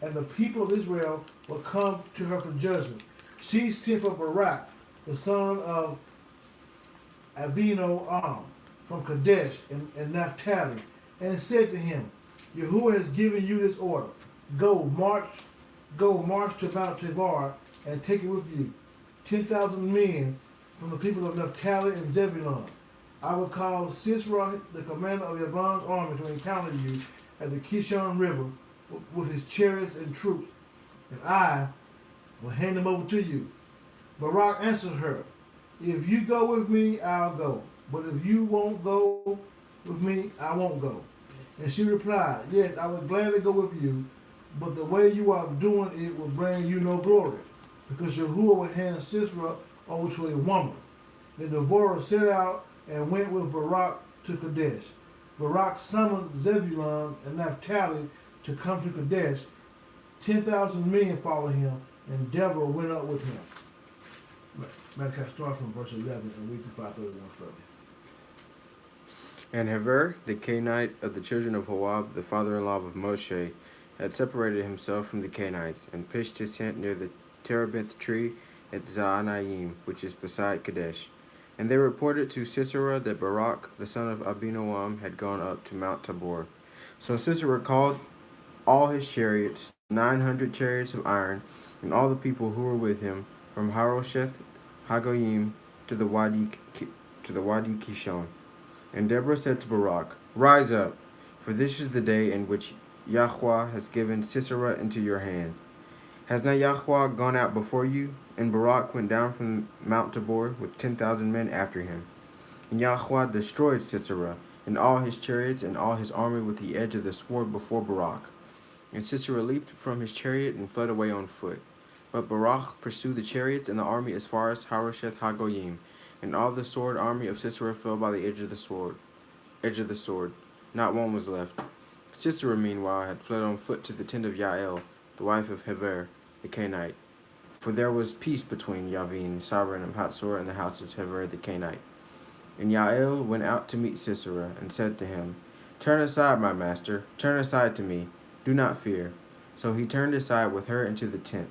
and the people of Israel would come to her for judgment. She sent for Barak, the son of Avinoam, from Kadesh and Naphtali, and said to him, Yahuwah has given you this order. Go march to Mount Tabor and take it with you 10,000 men from the people of Naphtali and Zebulun. I will call Sisera, the commander of Yavon's army, to encounter you at the Kishon River with his chariots and troops, and I will hand them over to you. Barak answered her, If you go with me, I'll go. But if you won't go with me, I won't go. And she replied, Yes, I would gladly go with you, but the way you are doing it will bring you no glory, because Yahuwah will hand Sisera over to a woman. Then Deborah set out and went with Barak to Kadesh. Barak summoned Zebulun and Naphtali to come to Kadesh. 10,000 men followed him, and Deborah went up with him. Malachi, start from verse 11 and read to 531 further. And Hever, the Canaanite of the children of Hoab, the father-in-law of Moshe, had separated himself from the Canaanites, and pitched his tent near the terebinth tree at Zaanayim, which is beside Kadesh. And they reported to Sisera that Barak, the son of Abinoam, had gone up to Mount Tabor. So Sisera called all his chariots, 900 chariots of iron, and all the people who were with him, from Harosheth Hagoyim to the Wadi Kishon. And Deborah said to Barak, Rise up, for this is the day in which Yahweh has given Sisera into your hand. Has not Yahweh gone out before you? And Barak went down from Mount Tabor with 10,000 men after him. And Yahweh destroyed Sisera and all his chariots and all his army with the edge of the sword before Barak. And Sisera leaped from his chariot and fled away on foot. But Barak pursued the chariots and the army as far as Harosheth Hagoyim, and all the sword army of Sisera fell by the edge of the sword. Not one was left. Sisera, meanwhile, had fled on foot to the tent of Yael, the wife of Hever, the Canaanite. For there was peace between Yavin, sovereign of Hatzor, and the house of Hever the Canaanite. And Yael went out to meet Sisera, and said to him, Turn aside, my master, turn aside to me, do not fear. So he turned aside with her into the tent,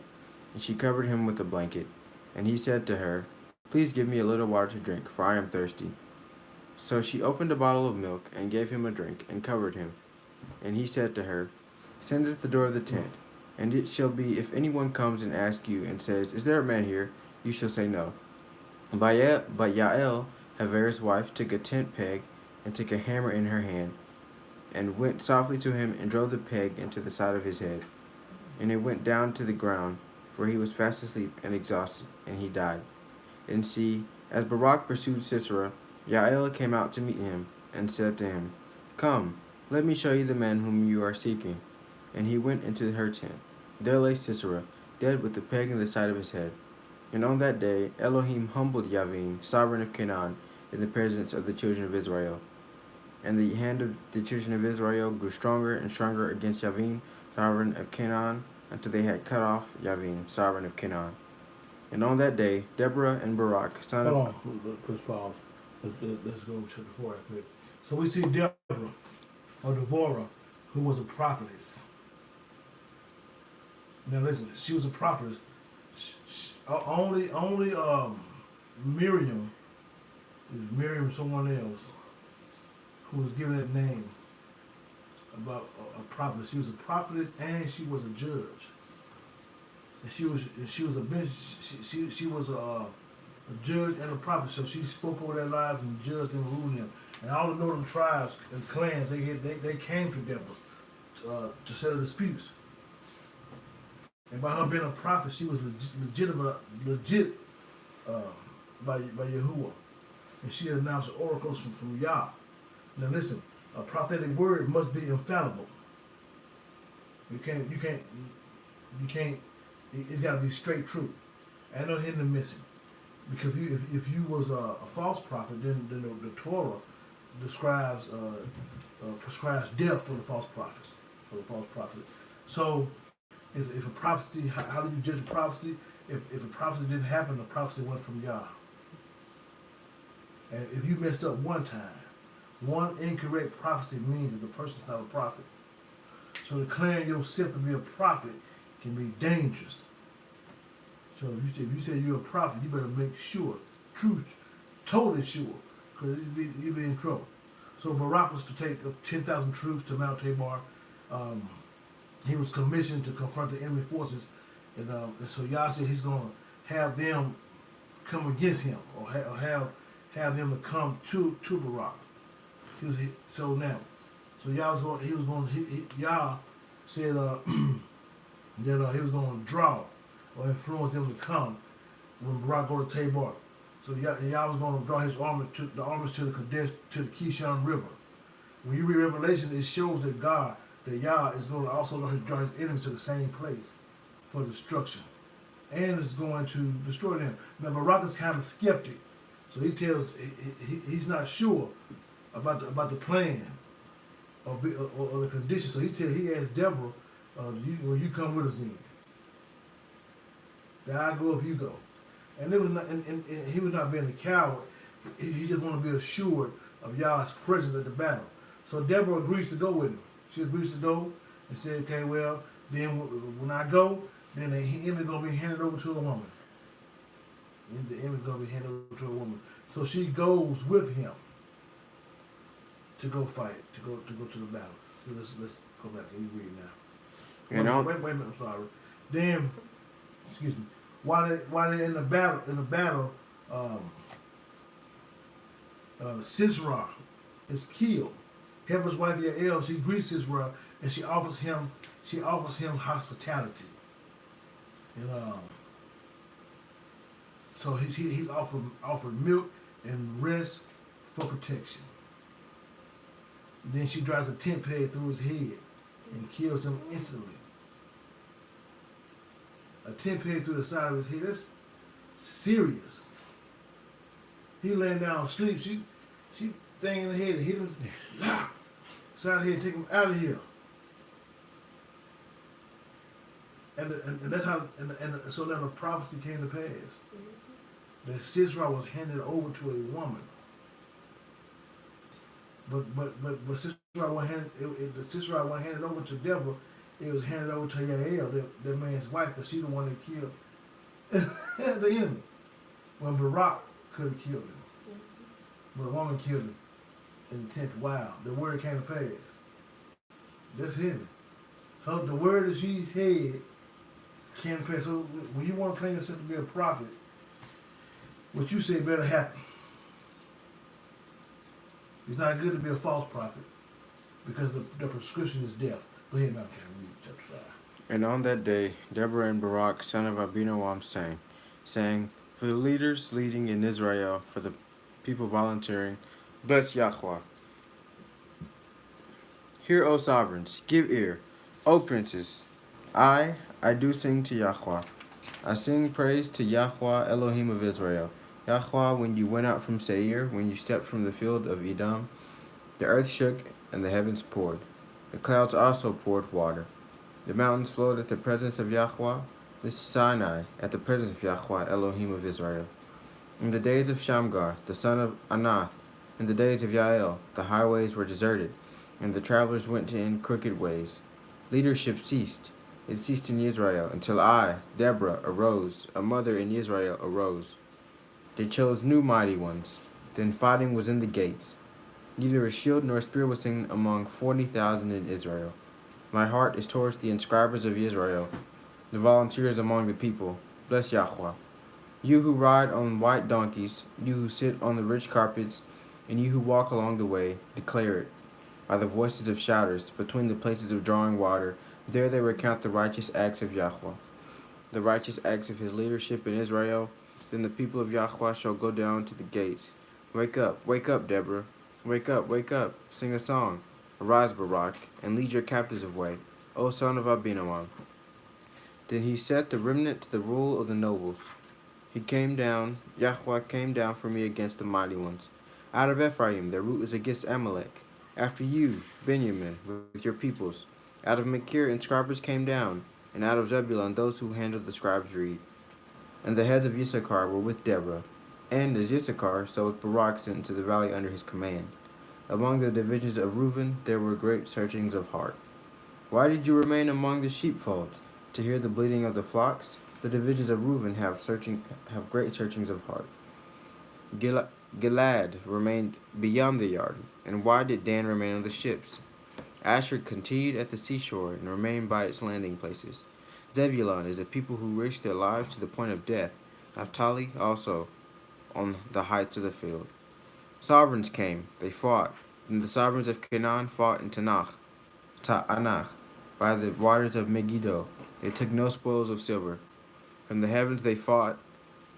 and she covered him with a blanket. And he said to her, Please give me a little water to drink, for I am thirsty. So she opened a bottle of milk, and gave him a drink, and covered him. And he said to her, Stand at the door of the tent, and it shall be, if anyone comes and asks you, and says, Is there a man here? You shall say no. But Yael, Hever's wife, took a tent peg, and took a hammer in her hand, and went softly to him, and drove the peg into the side of his head. And it went down to the ground, for he was fast asleep and exhausted, and he died. And see, as Barak pursued Sisera, Yael came out to meet him, and said to him, Come, let me show you the man whom you are seeking. And he went into her tent. There lay Sisera, dead with the peg in the side of his head. And on that day Elohim humbled Yavin, sovereign of Canaan, in the presence of the children of Israel. And the hand of the children of Israel grew stronger and stronger against Yavin, sovereign of Canaan, until they had cut off Yavin, sovereign of Canaan. And on that day Deborah and Barak, son Hold of... on, let's pause. Let's go to chapter 4 right quick. So we see Deborah, or Devorah, who was a prophetess. Now listen, she was a prophetess. Only Miriam, Miriam someone else, who was given that name about a prophetess. She was a prophetess and she was a judge. And she was a bench. She was a judge and a prophet. So she spoke over their lives and judged them and ruled them. And all the northern tribes and clans they came to Deborah to settle disputes. And by her being a prophet, she was legit by Yahuwah. And she announced oracles from Yah. Now listen, a prophetic word must be infallible. You can't. It's got to be straight truth. And no hidden and missing. Because if you was a false prophet, then the Torah prescribes death for the false prophets, So if a prophecy, how do you judge a prophecy? If a prophecy didn't happen, the prophecy went from Yah. And if you messed up one time, one incorrect prophecy means that the person's not a prophet. So declaring yourself to be a prophet can be dangerous. So if you say you're a prophet, you better make sure, totally sure, because you'd be in trouble. So Barak was to take 10,000 troops to Mount Tabor. He was commissioned to confront the enemy forces, and so Yah said he's going to have them come against him, or have them to come to Barak. Yah said that he was going to draw or influence them to come when Barak go to Tabor. So Yah was going to draw his armies to the Kadesh, to the Kishon River. When you read Revelations, it shows that Yah is going to also draw his enemies to the same place for destruction, and is going to destroy them. Now Barak is kind of skeptic, so he's not sure about the plan or the conditions. So he asked Deborah, "Will you come with us then? That I go if you go." And it was not, and he was not being a coward. He just wanted to be assured of Yah's presence at the battle. So Deborah agrees to go with him. She agrees to go and said, "Okay, well, then when I go, then the enemy going to be handed over to a woman. The enemy going to be handed over to a woman." So she goes with him to go fight, to go to the battle. So let's go back and you read now. Wait a minute, I'm sorry. Then, excuse me. While they're in the battle, Sisera is killed. Heber's wife Yael, she greets Sisera and she offers him hospitality. And so he's offered milk and rest for protection. Then she drives a tent peg through his head and kills him instantly. A tent peg through the side of his head, that's serious. He laying down asleep, she thing in the head and hit him side of the head, take him out of here. And that's how so now the prophecy came to pass. That Sisera was handed over to a woman. But Sisera wasn't handed over to Deborah. It was handed over to Yael, that man's wife, because she's the one that killed the enemy. When Barak could have killed him. But a woman killed him in the temple. Wow, the word came to pass. That's heavy. So the word that she said came to pass. So when you want to claim yourself to be a prophet, what you say better happen. It's not good to be a false prophet because the prescription is death. Go ahead, Malachi, read chapter 5. And on that day, Deborah and Barak, son of Abinoam, sang, saying, "For the leaders leading in Israel, for the people volunteering, bless Yahweh. Hear, O sovereigns, give ear, O princes, I do sing to Yahweh. I sing praise to Yahweh, Elohim of Israel. Yahweh, when you went out from Seir, when you stepped from the field of Edom, the earth shook and the heavens poured. The clouds also poured water. The mountains flowed at the presence of Yahweh, the Sinai at the presence of Yahweh, Elohim of Israel. In the days of Shamgar, the son of Anath, in the days of Yael, the highways were deserted, and the travelers went in crooked ways. Leadership ceased. It ceased in Israel until I, Deborah, arose, a mother in Israel arose. They chose new mighty ones. Then fighting was in the gates. Neither a shield nor a spear was seen among 40,000 in Israel. My heart is towards the inscribers of Israel, the volunteers among the people. Bless Yahweh. You who ride on white donkeys, you who sit on the rich carpets, and you who walk along the way, declare it. By the voices of shouters, between the places of drawing water, there they recount the righteous acts of Yahweh, the righteous acts of his leadership in Israel. Then the people of Yahweh shall go down to the gates. Wake up, Deborah. Wake up, sing a song. Arise, Barak, and lead your captives away, O son of Abinoam. Then he set the remnant to the rule of the nobles. Yahweh came down for me against the mighty ones. Out of Ephraim their root is against Amalek. After you, Benjamin, with your peoples. Out of Machir inscribers came down, and out of Zebulun those who handled the scribes' reed. And the heads of Issachar were with Deborah. And as Issachar, so was Barak sent into the valley under his command. Among the divisions of Reuben there were great searchings of heart. Why did you remain among the sheepfolds, to hear the bleating of the flocks? The divisions of Reuben have great searchings of heart. Gilad remained beyond the Jordan, and why did Dan remain on the ships? Asher continued at the seashore and remained by its landing places. Zebulun is a people who risked their lives to the point of death. Naphtali also on the heights of the field. Sovereigns came, they fought, and the sovereigns of Canaan fought in Ta'anach, by the waters of Megiddo. They took no spoils of silver. From the heavens they fought,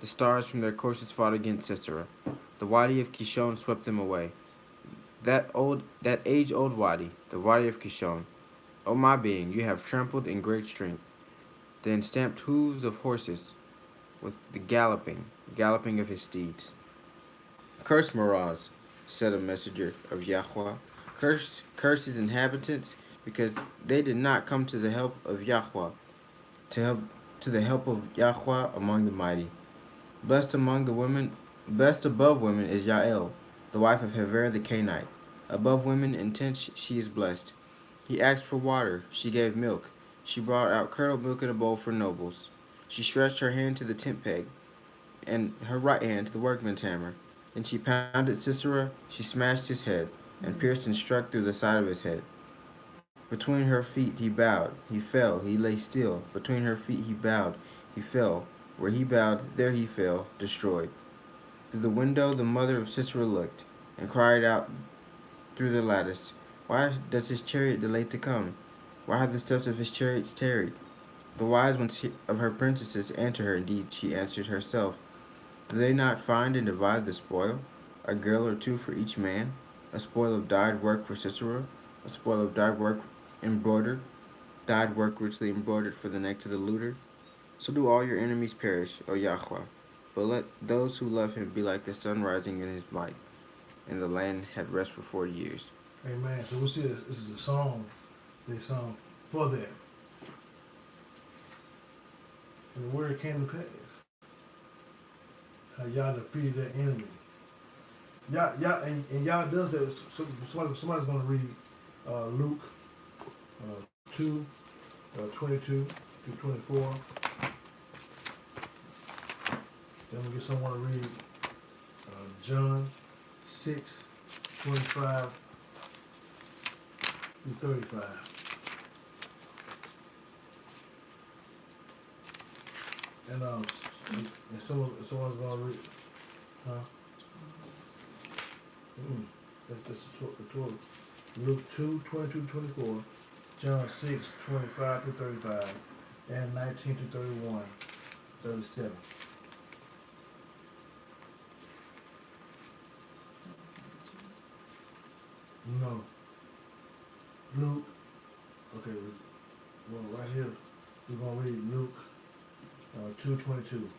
the stars from their courses fought against Sisera. The wadi of Kishon swept them away. That age-old wadi, the wadi of Kishon. O my being, you have trampled in great strength. Then stamped hooves of horses with the galloping of his steeds. Curse Meroz, said a messenger of Yahweh. Curse his inhabitants, because they did not come to the help of Yahweh, to the help of Yahweh among the mighty. Blessed above women is Yael, the wife of Hever the Kenite. Above women in tents she is blessed. He asked for water, she gave milk. She brought out curdled milk in a bowl for nobles. She stretched her hand to the tent peg, and her right hand to the workman's hammer. Then she pounded Sisera, she smashed his head, and pierced and struck through the side of his head. Between her feet he bowed, he fell, he lay still. Between her feet he bowed, he fell. Where he bowed, there he fell, destroyed. Through the window the mother of Sisera looked, and cried out through the lattice, Why does his chariot delay to come? Why have the steps of his chariots tarried? The wise ones of her princesses answer her. Indeed, she answered herself. Do they not find and divide the spoil? A girl or two for each man? A spoil of dyed work for Sisera? A spoil of dyed work richly embroidered for the neck of the looter? So do all your enemies perish, O Yahweh. But let those who love him be like the sun rising in his might. And the land had rest for 40 years. Amen. So we see this is a song they sung for them. And the word came to pass. How Yah defeated that enemy. Yah does that. Somebody's going to read Luke 2, 22 to 24. Then we get someone to read John 6, 25 through 35. And someone's going to read, huh? That's the 12. Luke 2, 22 to 24, John 6, 25 to 35, and 19 to 31, 37. No. Luke, okay, well, right here, We're going to read Luke 2:22 to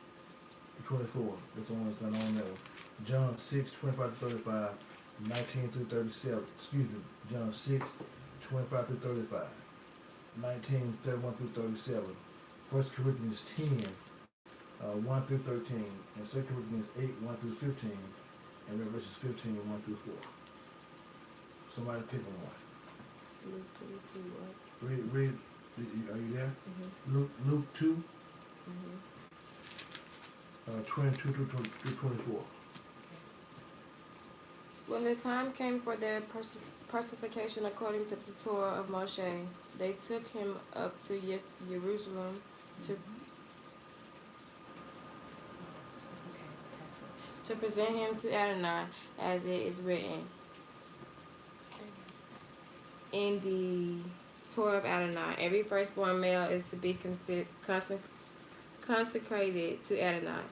24. That's the one that's got on there. John 6:25 to 35, 19 through 37. Excuse me, John 6:25 through 35, 19, 31 through 37. 1 Corinthians 10, 1 through 13, and 2 Corinthians 8, 1 through 15, and Revelations 15, 1 through 4. Somebody pick on one. Luke 22, what? Read, are you there? Mm-hmm. Luke 2, Mm-hmm. 22 through 24. When the time came for their pacification according to the Torah of Moshe, they took him up to Jerusalem to present him to Adonai, as it is written in the Torah of Adonai. Every firstborn male is to be consecrated to Adonai,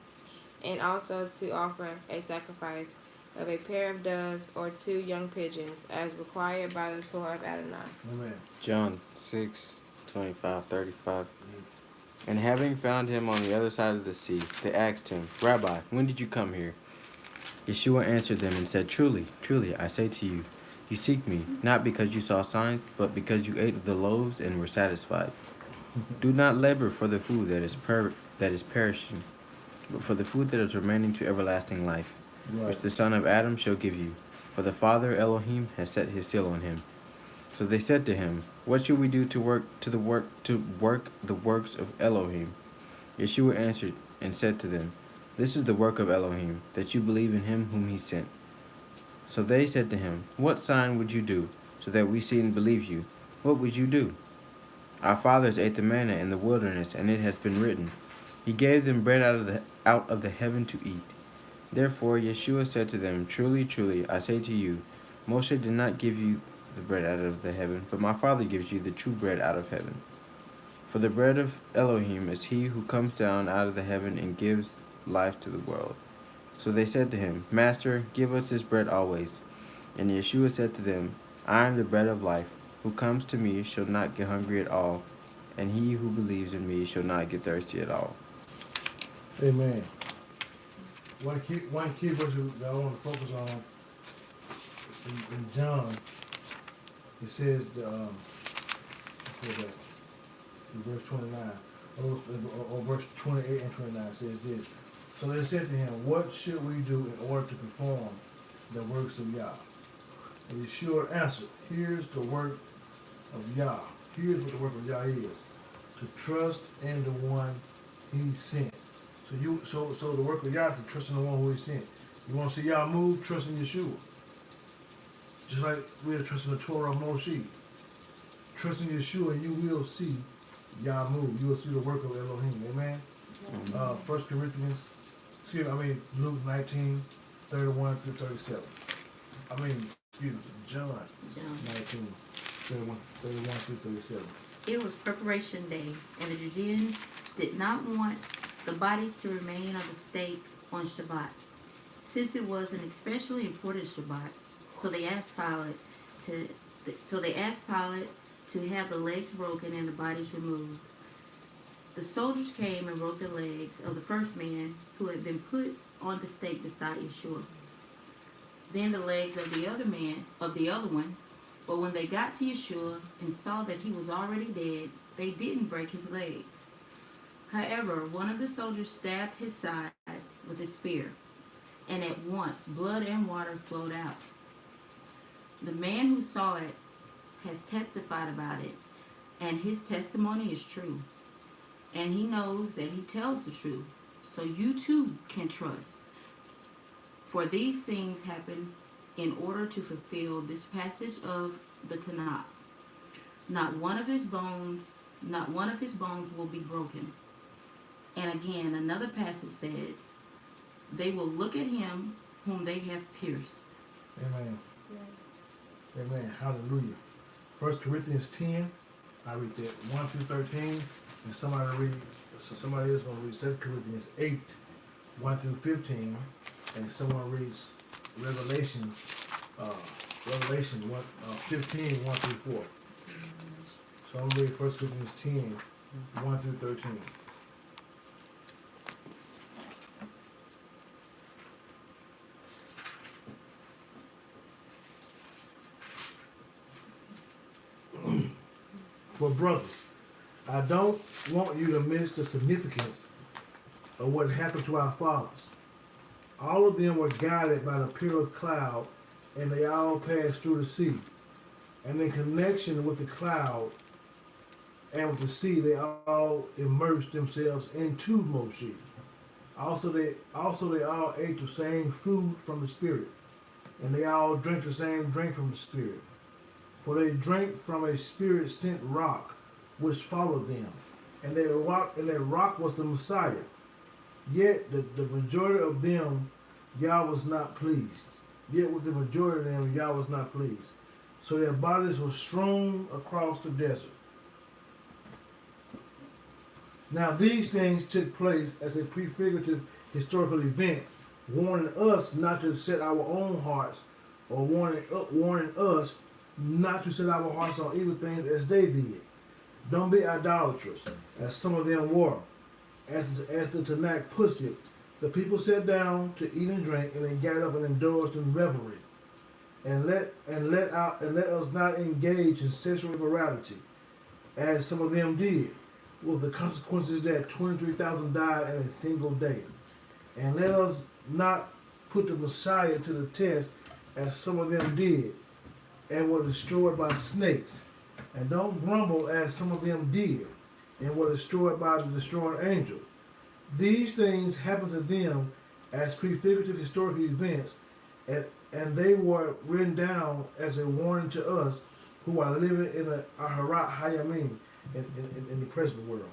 and also to offer a sacrifice of a pair of doves or 2 young pigeons, as required by the Torah of Adonai. Amen. John 6:25, 35. And having found him on the other side of the sea, they asked him, Rabbi, when did you come here? Yeshua answered them and said, Truly, truly, I say to you, you seek me, not because you saw signs, but because you ate of the loaves and were satisfied. Do not labor for the food that is perishing, but for the food that is remaining to everlasting life, which the Son of Adam shall give you. For the Father Elohim has set his seal on him. So they said to him, What shall we do to work the works of Elohim? Yeshua answered and said to them, This is the work of Elohim, that you believe in him whom he sent. So they said to him, What sign would you do, so that we see and believe you? What would you do? Our fathers ate the manna in the wilderness, and it has been written, He gave them bread out of the heaven to eat. Therefore Yeshua said to them, Truly, truly, I say to you, Moshe did not give you the bread out of the heaven, but my Father gives you the true bread out of heaven. For the bread of Elohim is he who comes down out of the heaven and gives life to the world. So they said to him, Master, give us this bread always. And Yeshua said to them, I am the bread of life. Who comes to me shall not get hungry at all, and he who believes in me shall not get thirsty at all. Amen. One key verse that I want to focus on in John, it says in verse 29, or verse 28 and 29 says this. So they said to him, What should we do in order to perform the works of Yah? And Yeshua answered, Here's the work of Yah. Here's what the work of Yah is. To trust in the one he sent. So the work of Yah is to trust in the one who he sent. You want to see Yah move? Trust in Yeshua. Just like we are trusting the Torah of Moshe. Trust in Yeshua and you will see Yah move. You will see the work of Elohim. Amen? 1 Corinthians, Luke 19, 31 through 37. John 19, 31 through 37. It was preparation day, and the Judeans did not want the bodies to remain on the stake on Shabbat, since it was an especially important Shabbat. So they asked Pilate to have the legs broken and the bodies removed. The soldiers came and broke the legs of the first man who had been put on the stake beside Yeshua. Then the legs of the other one. But when they got to Yeshua and saw that he was already dead, they didn't break his legs. However, one of the soldiers stabbed his side with a spear, and at once blood and water flowed out. The man who saw it has testified about it, and his testimony is true. And he knows that he tells the truth, so you too can trust. For these things happen in order to fulfill this passage of the Tanakh. Not one of his bones will be broken. And again, another passage says, they will look at him whom they have pierced. Amen. Amen. Hallelujah. 1 Corinthians 10, I read that 1 through 13, and somebody else going to read 2 Corinthians 8, 1 through 15, and someone reads Revelation 15, 1 through 4. So I'm going to read 1 Corinthians 10, 1 through 13. For brothers, I don't want you to miss the significance of what happened to our fathers. All of them were guided by the pillar of cloud, and they all passed through the sea. And in connection with the cloud and with the sea, they all immersed themselves into Moshe. Also, they all ate the same food from the Spirit, and they all drank the same drink from the Spirit. For they drank from a Spirit-sent rock, which followed them, and that rock was the Messiah. Yet the majority of them, Yah was not pleased. Yet with the majority of them, Yah was not pleased. So their bodies were strewn across the desert. Now these things took place as a prefigurative historical event, warning us not to set our own hearts, or warning us not to set our hearts on evil things as they did. Don't be idolatrous, as some of them were. As the Tanakh puts it, the people sat down to eat and drink, and they got up and indulged in revelry. And let us not engage in sexual immorality, as some of them did, with the consequences that 23,000 died in a single day. And let us not put the Messiah to the test, as some of them did, and were destroyed by snakes. And don't grumble, as some of them did, and were destroyed by the destroying angel. These things happened to them as prefigurative historical events, and they were written down as a warning to us who are living in the Aharat Hayamim, in the present world.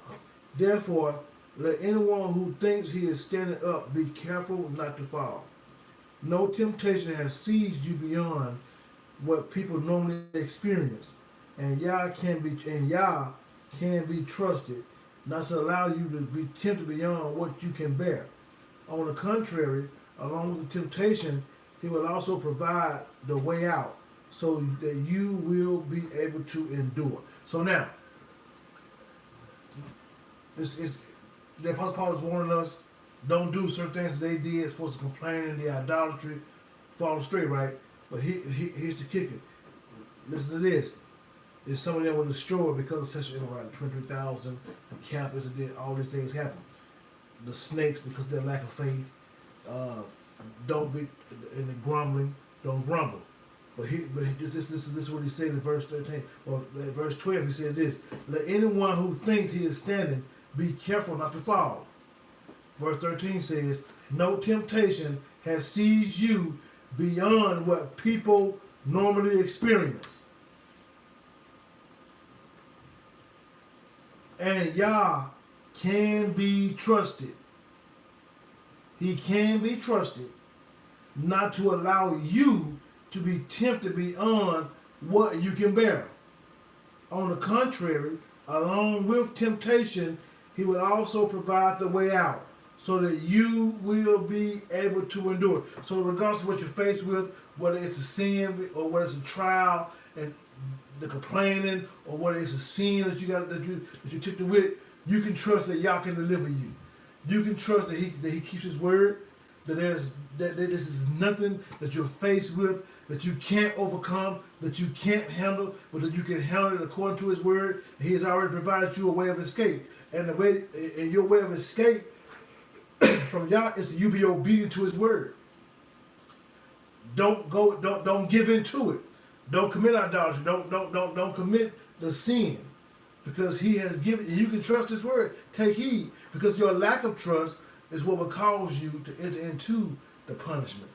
Therefore, let anyone who thinks he is standing up be careful not to fall. No temptation has seized you beyond what people normally experience, and Yah can be trusted not to allow you to be tempted beyond what you can bear. On the contrary, along with the temptation, He will also provide the way out, so that you will be able to endure. So now, the Apostle Paul is warning us, don't do certain things that they did, supposed to complain in the idolatry, fall astray, right? But here's the kicker. Listen to this. Is some of them were destroyed because of sexual immorality. 23,000, the campus, all these things happen. The snakes, because of their lack of faith. Don't be in the grumbling. Don't grumble. But this is what he said in verse 13. Or verse 12, he says this: let anyone who thinks he is standing be careful not to fall. Verse 13 says, no temptation has seized you beyond what people normally experience. And Yah can be trusted. He can be trusted not to allow you to be tempted beyond what you can bear. On the contrary, along with temptation, He will also provide the way out, so that you will be able to endure. So regardless of what you're faced with, whether it's a sin or whether it's a trial and the complaining, or whether it's a sin that you took to with, you can trust that Yah can deliver you. You can trust that He keeps His word, that this is nothing that you're faced with that you can't overcome, that you can't handle, but that you can handle it according to His word. He has already provided you a way of escape. And your way of escape from Yah is that you be obedient to His word. Don't give in to it. Don't commit idolatry. Don't commit the sin, because He has given. You can trust His word. Take heed, because your lack of trust is what will cause you to enter into the punishment.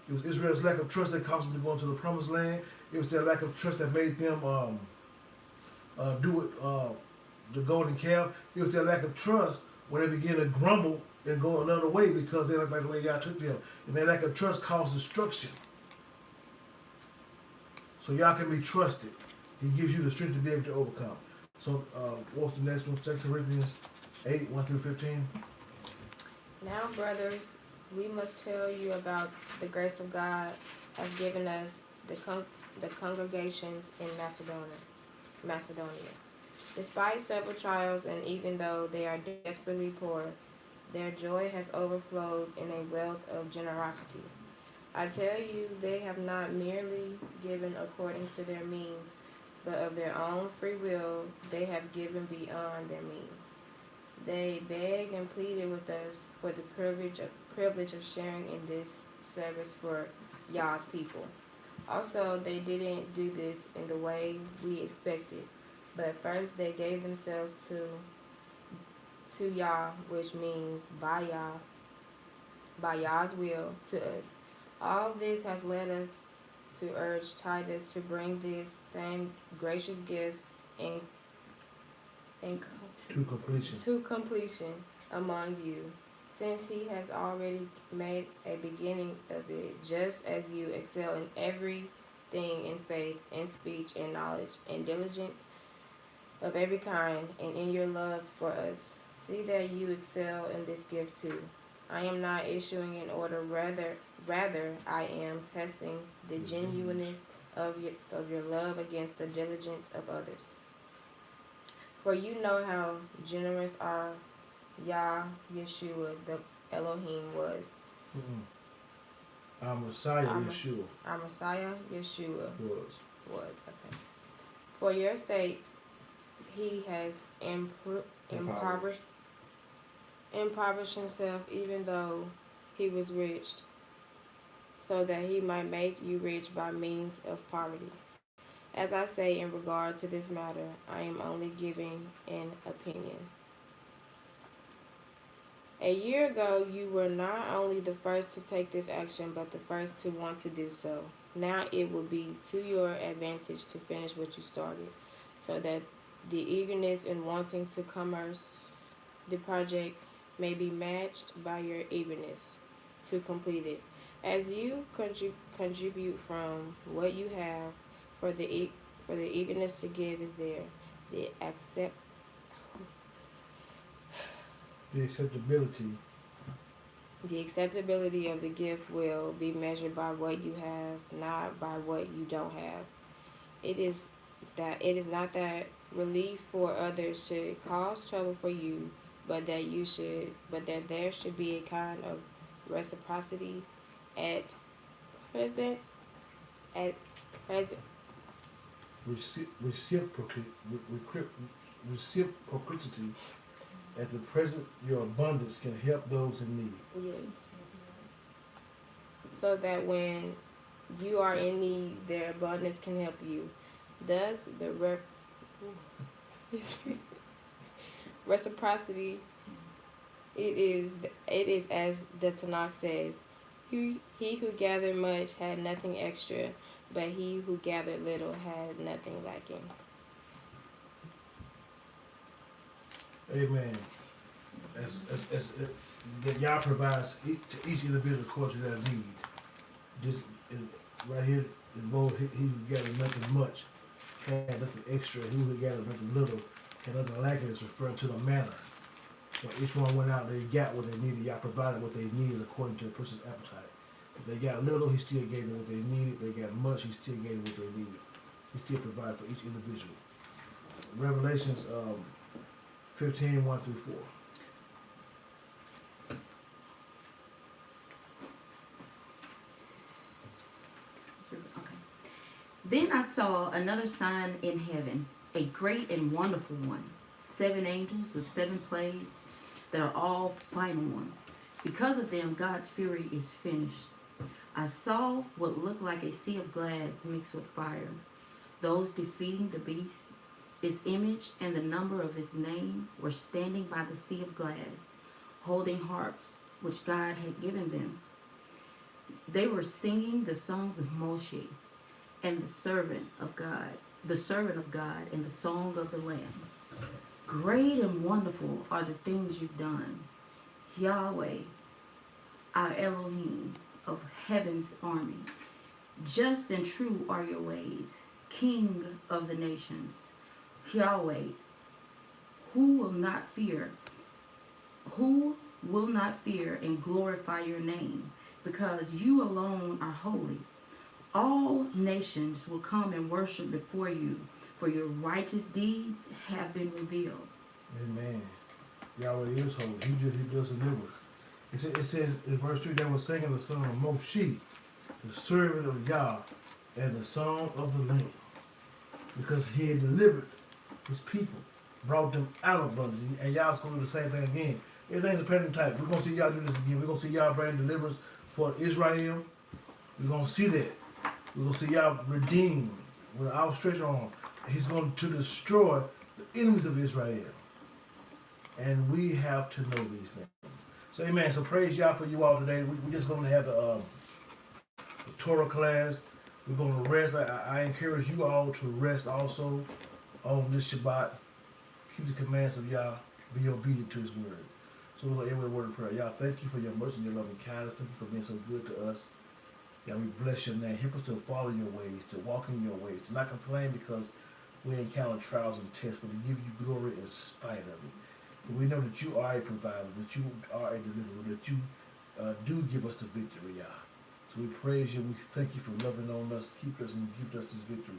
It was Israel's lack of trust that caused them to go into the promised land. It was their lack of trust that made them do it. The golden calf. It was their lack of trust when they began to grumble and go another way because they didn't like the way God took them. And their lack of trust caused destruction. So Yah can be trusted. He gives you the strength to be able to overcome. So what's the next one? 2 Corinthians 8, 1 through 15. Now, brothers, we must tell you about the grace of God has given us the congregations in Macedonia. Despite several trials, and even though they are desperately poor, their joy has overflowed in a wealth of generosity. I tell you, they have not merely given according to their means, but of their own free will they have given beyond their means. They begged and pleaded with us for the privilege of sharing in this service for Yah's people. Also, they didn't do this in the way we expected, but first they gave themselves to Yah, which means by Yah's will to us. All this has led us to urge Titus to bring this same gracious gift in, in To completion. to completion among you, since he has already made a beginning of it, just as you excel in everything in faith, in speech, in knowledge, in diligence of every kind, and in your love for us. See that you excel in this gift too. I am not issuing an order, rather I am testing the genuineness of your love against the diligence of others. For you know how generous our Yah Yeshua the Elohim was. Our Messiah, Our- Yeshua, Our Messiah Yeshua was. was. Okay. For your sake, he has impoverished himself, even though he was rich, so that he might make you rich by means of poverty. As I say in regard to this matter, I am only giving an opinion. A year ago, you were not only the first to take this action, but the first to want to do so. Now it will be to your advantage to finish what you started, so that the eagerness in wanting to commence the project may be matched by your eagerness to complete it. As you contribute from what you have, for the eagerness to give is there. The The acceptability. The acceptability of the gift will be measured by what you have, not by what you don't have. It is not that relief for others should cause trouble for you, but that there should be a kind of reciprocity at present at present Reciprocity. At the present, your abundance can help those in need. yes. So that when you are in need, their abundance can help you. Thus, the reciprocity. It is as the Tanakh says, he who gathered much had nothing extra, but he who gathered little had nothing lacking. Amen. As that Yah provides to each individual according to their need. Just right here in bold, he who gathered nothing much had nothing extra. He who gathered nothing little had nothing lacking. Is referring to the manner. So each one went out, they got what they needed. Yah provided what they needed according to the person's appetite. If they got little, he still gave them what they needed. If they got much, he still gave them what they needed. He still provided for each individual. Revelations 15, 1 through 4. Okay. Then I saw another sign in heaven, a great and wonderful one, 7 angels with 7 plagues that are all final ones. Because of them, God's fury is finished. I saw what looked like a sea of glass mixed with fire. Those defeating the beast, its image, and the number of its name were standing by the sea of glass, holding harps, which God had given them. They were singing the songs of Moshe and the servant of God, and the song of the Lamb. Great and wonderful are the things you've done, Yahweh, our Elohim of heaven's army. Just and true are your ways, King of the nations. Yahweh, who will not fear and glorify your name, because you alone are holy. All nations will come and worship before you, for your righteous deeds have been revealed. Amen. Yahweh is holy. He does deliver. It says in verse 3, they were singing the song of Moshe, the servant of Yah, and the song of the Lamb. Because he had delivered his people, brought them out of bondage. And Yah's going to do the same thing again. Everything's a pattern type. We're going to see Yah do this again. We're going to see Yah bring deliverance for Israel. We're going to see that. We're going to see Yah redeem with an outstretched arm. He's going to destroy the enemies of Israel. And we have to know these things. So amen. So praise Yah for you all today. We're just going to have the Torah class. We're going to rest. I encourage you all to rest also on this Shabbat. Keep the commands of Yah. Be obedient to his word. So we're going to end with a word of prayer. Yah, thank you for your mercy and your loving kindness. Thank you for being so good to us. Yah, we bless your name. Help us to follow your ways, to walk in your ways, to not complain because we encounter trials and tests, but to give you glory in spite of it. For we know that you are a provider, that you are a deliverer, that you do give us the victory, Yah. So we praise you. We thank you for loving on us, keep us, and give us this victory.